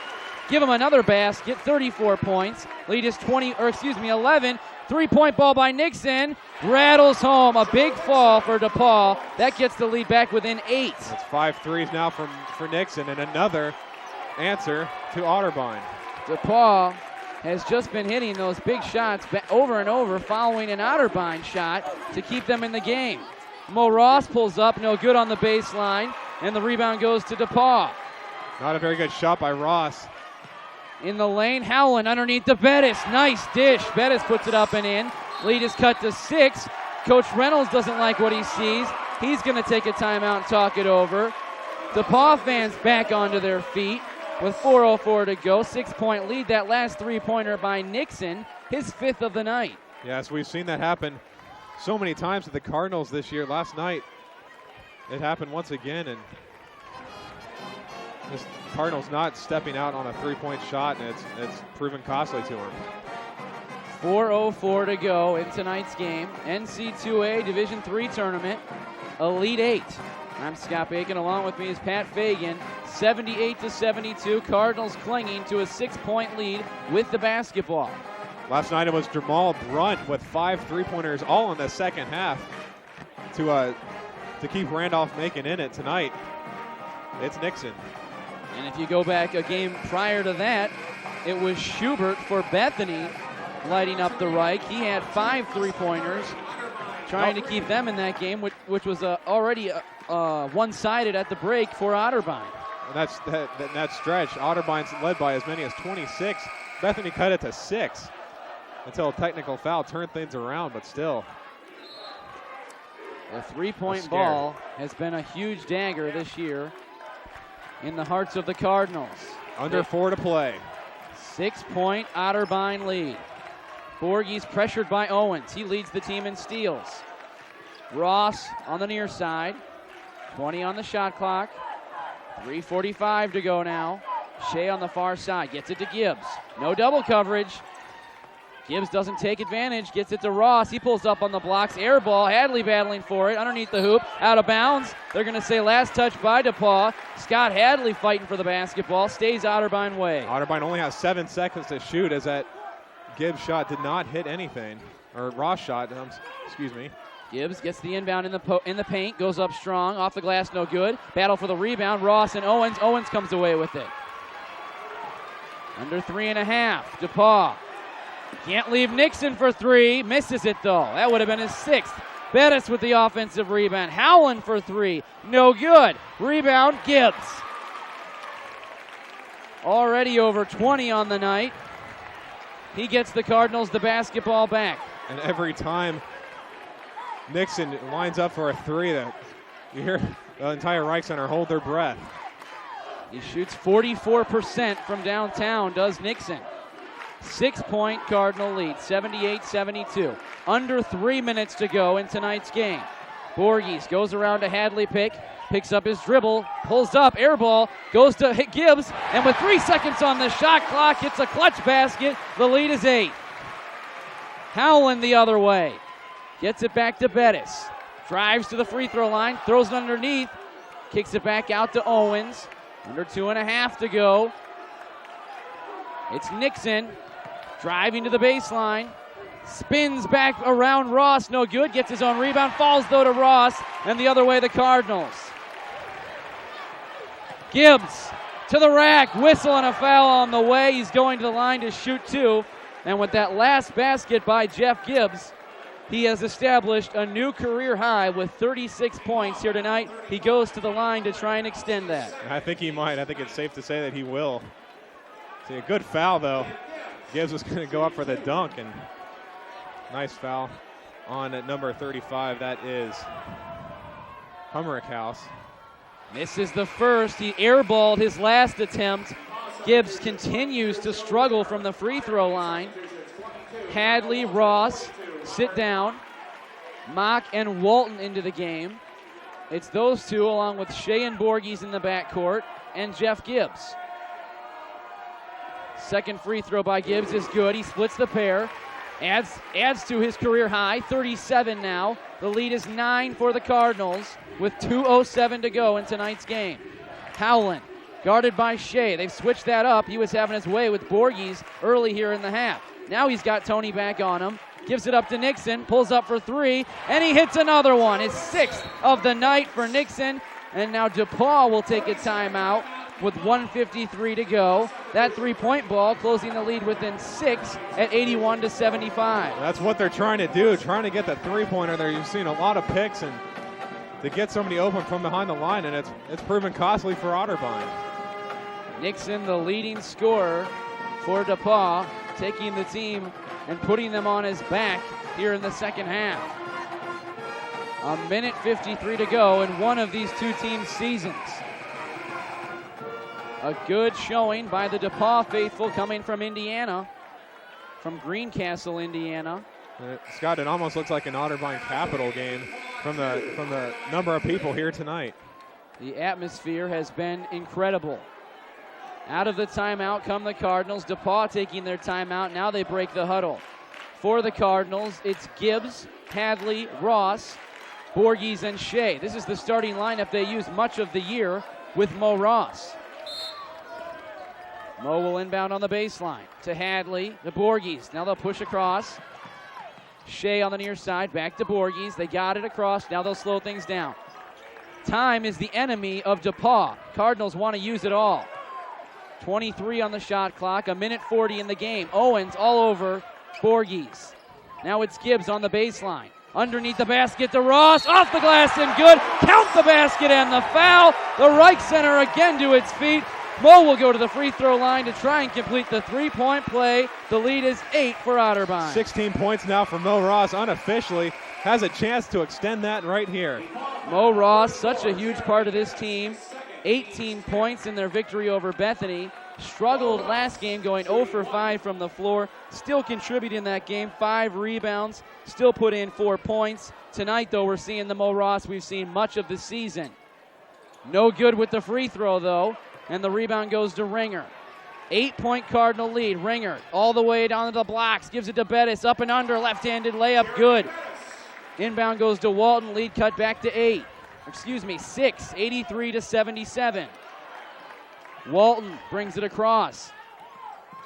Give him another basket. 34 points. Lead is 11. 3-point ball by Nixon. Rattles home. A big fall for DePauw. That gets the lead back within 8. That's 5 threes now for Nixon, and another answer to Otterbein. DePauw has just been hitting those big shots over and over following an Otterbein shot to keep them in the game. Mo Ross pulls up, no good on the baseline, and the rebound goes to DePauw. Not a very good shot by Ross. In the lane, Howland underneath the Bettis. Nice dish. Bettis puts it up and in. Lead is cut to 6. Coach Reynolds doesn't like what he sees. He's going to take a timeout and talk it over. DePauw fans back onto their feet with 4:04 to go. 6-point lead. That last three-pointer by Nixon, his 5th of the night. Yes, we've seen that happen so many times with the Cardinals this year. Last night, it happened once again, and this Cardinals not stepping out on a 3-point shot, and it's proven costly to him. 4:04 to go in tonight's game. NCAA Division III tournament, Elite 8. I'm Scott Bacon. Along with me is Pat Fagan. 78-72. Cardinals clinging to a 6-point lead with the basketball. Last night it was Jamal Brunt with 5 3-pointers all in the second half to keep Randolph Macon in it. Tonight, it's Nixon. And if you go back a game prior to that, it was Schubert for Bethany lighting up the Reich. He had 5 3-pointers, trying to keep them in that game, which was already one-sided at the break for Otterbein. And that stretch, Otterbein's led by as many as 26. Bethany cut it to 6 until a technical foul turned things around, but still. The 3-point ball has been a huge dagger this year in the hearts of the Cardinals. Under 4 to play. 6-point Otterbein lead. Borges pressured by Owens. He leads the team in steals. Ross on the near side. 20 on the shot clock. 3:45 to go now. Shea on the far side. Gets it to Gibbs. No double coverage. Gibbs doesn't take advantage. Gets it to Ross. He pulls up on the blocks. Air ball. Hadley battling for it. Underneath the hoop. Out of bounds. They're going to say last touch by DePauw. Scott Hadley fighting for the basketball. Stays Otterbein way. Otterbein only has 7 seconds to shoot as that Gibbs shot did not hit anything. Or Ross shot, excuse me. Gibbs gets the inbound in the paint. Goes up strong. Off the glass, no good. Battle for the rebound. Ross and Owens. Owens comes away with it. Under 3.5. DePauw. Can't leave Nixon for 3. Misses it, though. That would have been his 6th. Bettis with the offensive rebound. Howland for 3. No good. Rebound, Gibbs. Already over 20 on the night. He gets the Cardinals the basketball back. And every time Nixon lines up for a 3, that you hear the entire Reich Center hold their breath. He shoots 44% from downtown, does Nixon. 6-point Cardinal lead, 78-72. Under 3 minutes to go in tonight's game. Borges goes around to Hadley picks up his dribble, pulls up, air ball, goes to Gibbs, and with 3 seconds on the shot clock, hits a clutch basket. The lead is 8. Howland the other way. Gets it back to Bettis. Drives to the free throw line, throws it underneath, kicks it back out to Owens. Under 2.5 to go. It's Nixon driving to the baseline. Spins back around Ross, no good. Gets his own rebound, falls though to Ross, and the other way the Cardinals. Gibbs to the rack, whistle and a foul on the way. He's going to the line to shoot 2. And with that last basket by Jeff Gibbs, he has established a new career high with 36 points here tonight. He goes to the line to try and extend that. I think he might. I think it's safe to say that he will. See, a good foul, though. Gibbs was going to go up for the dunk, and nice foul on at number 35. That is Hummerich. Misses the first. He airballed his last attempt. Gibbs continues to struggle from the free throw line. Hadley, Ross, sit down. Mock and Walton into the game. It's those two along with Shea and Borges in the backcourt and Jeff Gibbs. Second free throw by Gibbs is good. He splits the pair. Adds to his career high, 37 now. The lead is 9 for the Cardinals with 2:07 to go in tonight's game. Howland, guarded by Shea. They've switched that up. He was having his way with Borges early here in the half. Now he's got Tony back on him. Gives it up to Nixon, pulls up for 3, and he hits another one. His 6th of the night for Nixon. And now DePauw will take a timeout with 1:53 to go. That three-point ball closing the lead within 6 at 81-75. That's what they're trying to do, trying to get the three-pointer there. You've seen a lot of picks and to get somebody open from behind the line, and it's proven costly for Otterbein. Nixon, the leading scorer for DePauw, taking the team and putting them on his back here in the second half. 1:53 to go in one of these two teams' seasons. A good showing by the DePauw faithful coming from Indiana, from Greencastle, Indiana. Scott, it almost looks like an Otterbein Capital game from the number of people here tonight. The atmosphere has been incredible. Out of the timeout come the Cardinals. DePauw taking their timeout. Now they break the huddle. For the Cardinals, it's Gibbs, Hadley, Ross, Borges, and Shea. This is the starting lineup they used much of the year with Mo Ross. Mo will inbound on the baseline to Hadley, to Borges. Now they'll push across. Shea on the near side, back to Borges. They got it across. Now they'll slow things down. Time is the enemy of DePauw. Cardinals want to use it all. 23 on the shot clock, 1:40 in the game. Owens all over Borges. Now it's Gibbs on the baseline. Underneath the basket to Ross, off the glass and good. Count the basket and the foul. The Reich Center again to its feet. Mo will go to the free throw line to try and complete the three-point play. The lead is 8 for Otterbein. 16 points now for Mo Ross, unofficially. Has a chance to extend that right here. Mo Ross, such a huge part of this team. 18 points in their victory over Bethany. Struggled last game, going 0 for 5 from the floor. Still contributed in that game, 5 rebounds. Still put in 4 points. Tonight, though, we're seeing the Mo Ross we've seen much of the season. No good with the free throw, though. And the rebound goes to Ringer. 8-point Cardinal lead. Ringer all the way down to the blocks. Gives it to Bettis. Up and under. Left-handed layup. Good. Inbound goes to Walton. Lead cut back to 6. 83-77. Walton brings it across.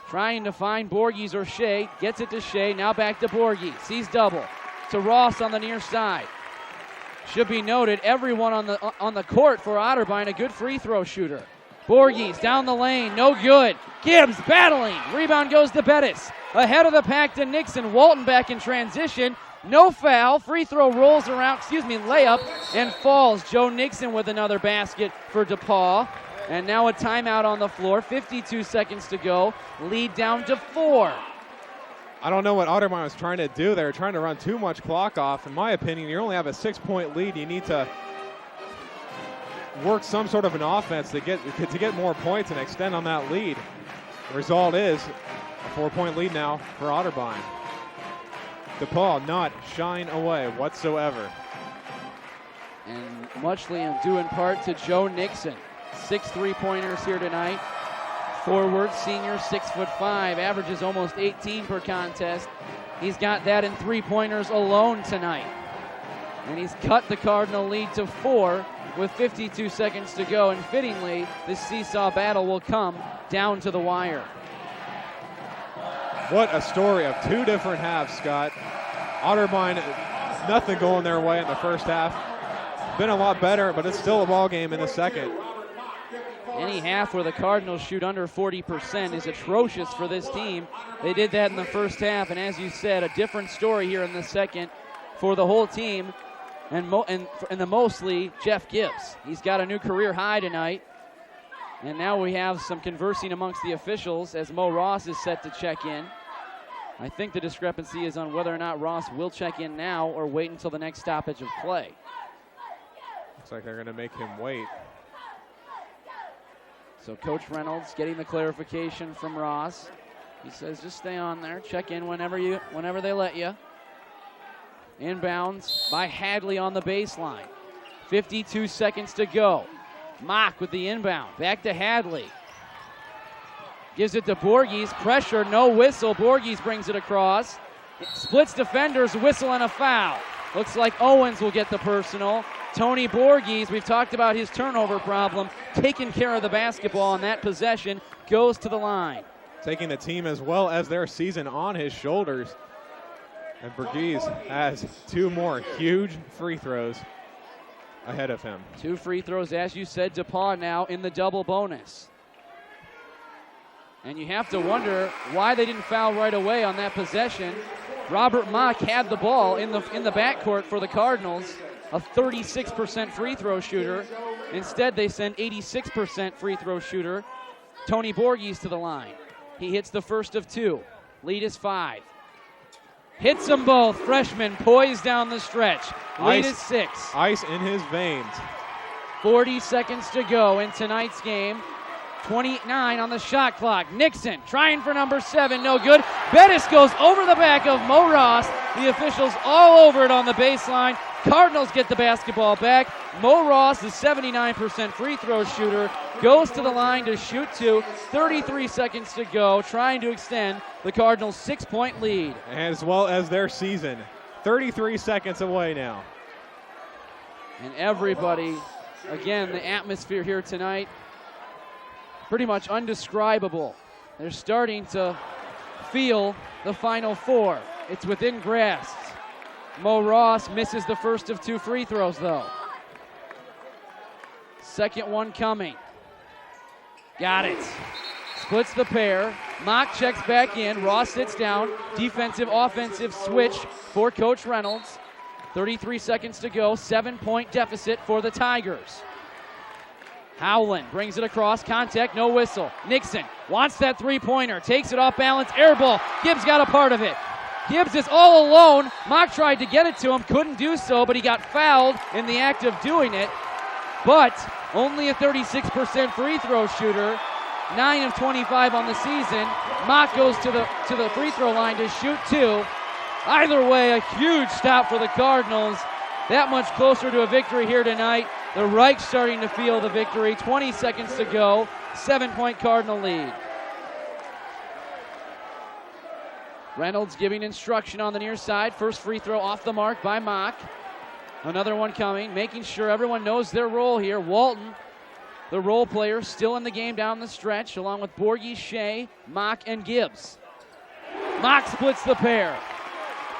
Trying to find Borges or Shea. Gets it to Shea. Now back to Borges. Sees double. To Ross on the near side. Should be noted, everyone on the court for Otterbein, a good free throw shooter. Borges down the lane, no good. Gibbs battling. Rebound goes to Bettis. Ahead of the pack to Nixon. Walton back in transition. No foul. Free throw rolls around, layup, and falls. Joe Nixon with another basket for DePauw. And now a timeout on the floor. 52 seconds to go. Lead down to 4. I don't know what Otterbein was trying to do. They were trying to run too much clock off. In my opinion, you only have a 6-point lead. You need to work some sort of an offense to get more points and extend on that lead. The result is a 4-point lead now for Otterbein. DePauw not shying away whatsoever. And muchly due in part to Joe Nixon. 6 3-pointers here tonight. Forward, senior, 6'5", averages almost 18 per contest. He's got that in 3-pointers alone tonight. And he's cut the Cardinal lead to 4 with 52 seconds to go. And fittingly, this seesaw battle will come down to the wire. What a story of 2 different halves, Scott. Otterbein, nothing going their way in the first half. Been a lot better, but it's still a ball game in the second. Any half where the Cardinals shoot under 40% is atrocious for this team. They did that in the first half, and as you said, a different story here in the second for the whole team, and mostly Jeff Gibbs. He's got a new career high tonight, and now we have some conversing amongst the officials as Mo Ross is set to check in. I think the discrepancy is on whether or not Ross will check in now or wait until the next stoppage of play. Looks like they're going to make him wait. So Coach Reynolds getting the clarification from Ross. He says just stay on there, check in whenever they let you. Inbounds by Hadley on the baseline. 52 seconds to go. Mock with the inbound. Back to Hadley. Gives it to Borges. Pressure, no whistle. Borges brings it across. It splits defenders, whistle and a foul. Looks like Owens will get the personal. Tony Borges, we've talked about his turnover problem, taking care of the basketball on that possession, goes to the line. Taking the team as well as their season on his shoulders. And Borges has 2 more huge free throws ahead of him. 2 free throws, as you said, DePauw now in the double bonus. And you have to wonder why they didn't foul right away on that possession. Robert Mock had the ball in the backcourt for the Cardinals, a 36% free throw shooter. Instead, they send 86% free throw shooter Tony Borges to the line. He hits the first of 2. Lead is 5. Hits them both. Freshman poised down the stretch. Lead is 6. Ice in his veins. 40 seconds to go in tonight's game. 29 on the shot clock. Nixon trying for number 7, no good. Bettis goes over the back of Mo Ross. The officials all over it on the baseline. Cardinals get the basketball back. Mo Ross, the 79% free throw shooter, goes to the line to shoot 2. 33 seconds to go, trying to extend the Cardinals' 6-point lead. As well as their season. 33 seconds away now. And everybody, again, the atmosphere here tonight, pretty much undescribable. They're starting to feel the Final Four. It's within grasp. Mo Ross misses the first of 2 free throws, though. Second one coming. Got it. Splits the pair. Mock checks back in. Ross sits down. Defensive, offensive switch for Coach Reynolds. 33 seconds to go. 7-point deficit for the Tigers. Howland brings it across, contact, no whistle. Nixon wants that 3-pointer, takes it off balance, air ball. Gibbs got a part of it. Gibbs is all alone. Mock tried to get it to him, couldn't do so, but he got fouled in the act of doing it. But only a 36% free throw shooter, 9 of 25 on the season. Mock goes to the free throw line to shoot 2. Either way, a huge stop for the Cardinals. That much closer to a victory here tonight. The Reich starting to feel the victory. 20 seconds to go. 7-point Cardinal lead. Reynolds giving instruction on the near side. First free throw off the mark by Mock. Another one coming, making sure everyone knows their role here. Walton, the role player, still in the game down the stretch, along with Borges, Shea, Mock, and Gibbs. Mock splits the pair.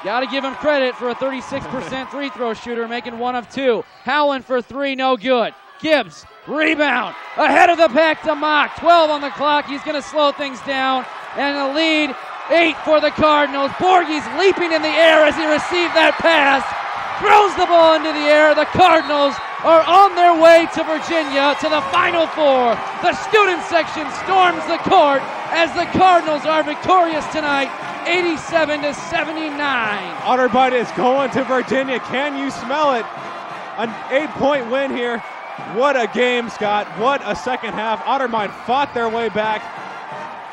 Got to give him credit for a 36% free throw shooter, making 1 of 2. Howland for 3, no good. Gibbs, rebound, ahead of the pack to Mock. 12 on the clock, he's going to slow things down. And the lead, 8 for the Cardinals. Borges leaping in the air as he received that pass. Throws the ball into the air. The Cardinals are on their way to Virginia to the Final Four. The student section storms the court as the Cardinals are victorious tonight, 87-79. Otterbein is going to Virginia. Can you smell it? An 8-point win here. What a game, Scott. What a second half. Otterbein fought their way back,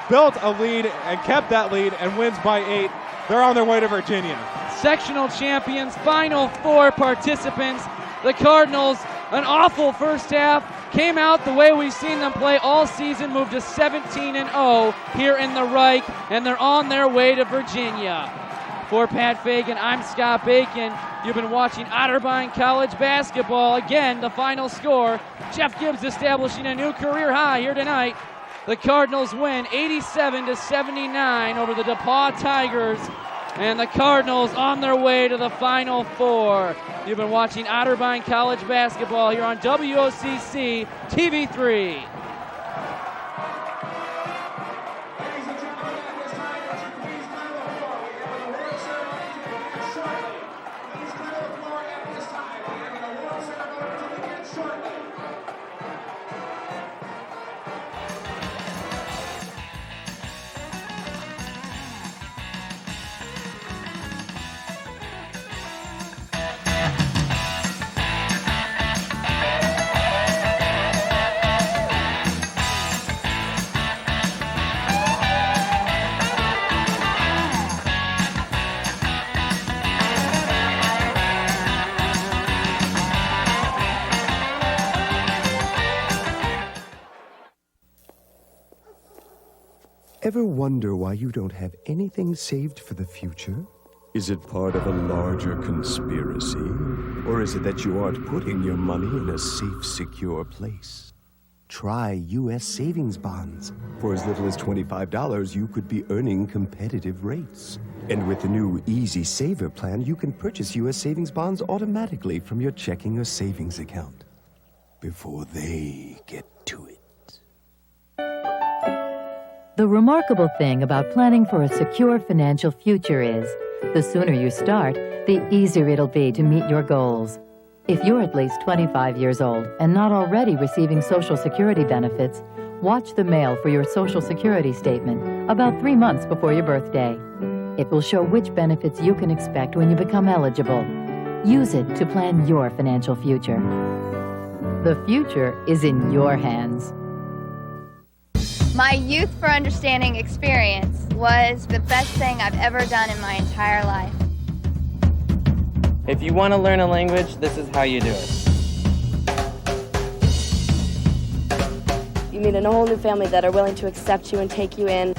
built a lead, and kept that lead, and wins by 8. They're on their way to Virginia. Sectional champions, Final Four participants. The Cardinals, an awful first half, came out the way we've seen them play all season, moved to 17-0 here in the Reich, and they're on their way to Virginia. For Pat Fagan, I'm Scott Bacon. You've been watching Otterbein College basketball. Again, the final score, Jeff Gibbs establishing a new career high here tonight. The Cardinals win 87-79 over the DePauw Tigers, and the Cardinals on their way to the Final Four. You've been watching Otterbein College basketball here on WOCC TV3. Ever wonder why you don't have anything saved for the future? Is it part of a larger conspiracy? Or is it that you aren't putting your money in a safe, secure place? Try U.S. savings bonds. For as little as $25, you could be earning competitive rates. And with the new Easy Saver plan, you can purchase U.S. savings bonds automatically from your checking or savings account before they get to it. The remarkable thing about planning for a secure financial future is, the sooner you start, the easier it'll be to meet your goals. If you're at least 25 years old and not already receiving Social Security benefits, watch the mail for your Social Security statement about 3 months before your birthday. It will show which benefits you can expect when you become eligible. Use it to plan your financial future. The future is in your hands. My Youth for Understanding experience was the best thing I've ever done in my entire life. If you want to learn a language, this is how you do it. You meet a whole new family that are willing to accept you and take you in.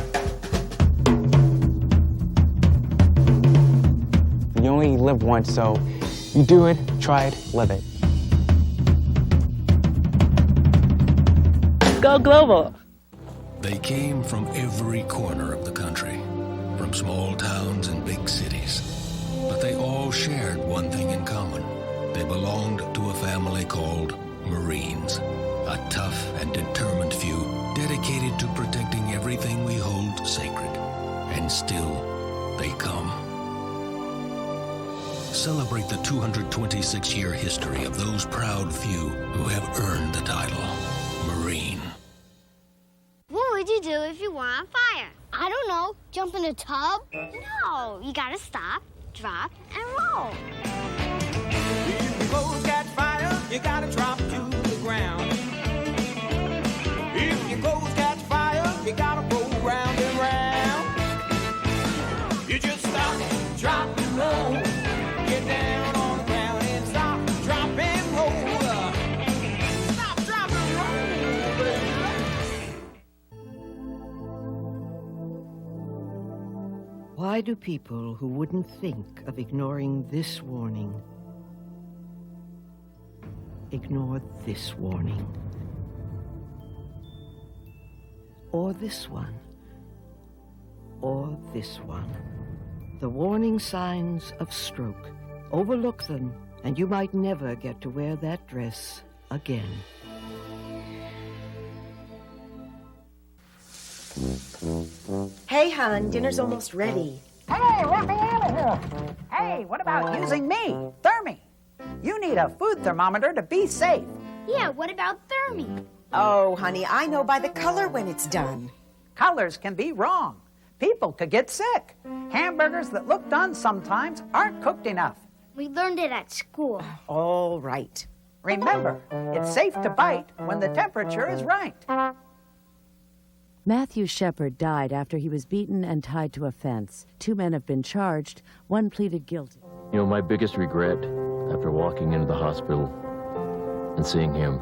You only live once, so you do it, try it, live it. Go global. They came from every corner of the country, from small towns and big cities. But they all shared one thing in common. They belonged to a family called Marines, a tough and determined few dedicated to protecting everything we hold sacred. And still, they come. Celebrate the 226-year history of those proud few who have earned the title Marine. What would you do if you were on fire? I don't know. Jump in a tub? No, you gotta stop, drop, and roll. If your clothes got fire, you gotta drop to the ground. If your clothes got fire, you gotta roll round and round. You just stop, drop, and roll. Get down on the ground and stop, drop, and roll. Stop, drop, and roll, baby. Why do people who wouldn't think of ignoring this warning ignore this warning? Or this one? Or this one? The warning signs of stroke. Overlook them, and you might never get to wear that dress again. Hey, hon, dinner's almost ready. Hey, let me out of here. Hey, what about using me, Thermi? You need a food thermometer to be safe. Yeah, what about Thermi? Oh, honey, I know by the color when it's done. Colors can be wrong. People could get sick. Hamburgers that look done sometimes aren't cooked enough. We learned it at school. All right. Remember, it's safe to bite when the temperature is right. Matthew Shepard died after he was beaten and tied to a fence. 2 men have been charged. One pleaded guilty. You know, my biggest regret, after walking into the hospital and seeing him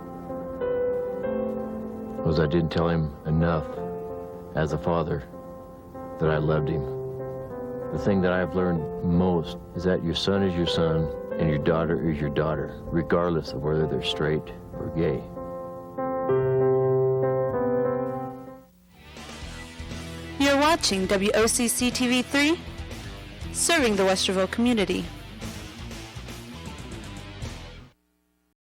was I didn't tell him enough as a father that I loved him. The thing that I've learned most is that your son is your son and your daughter is your daughter, regardless of whether they're straight or gay. You're watching WOCC TV3, serving the Westerville community.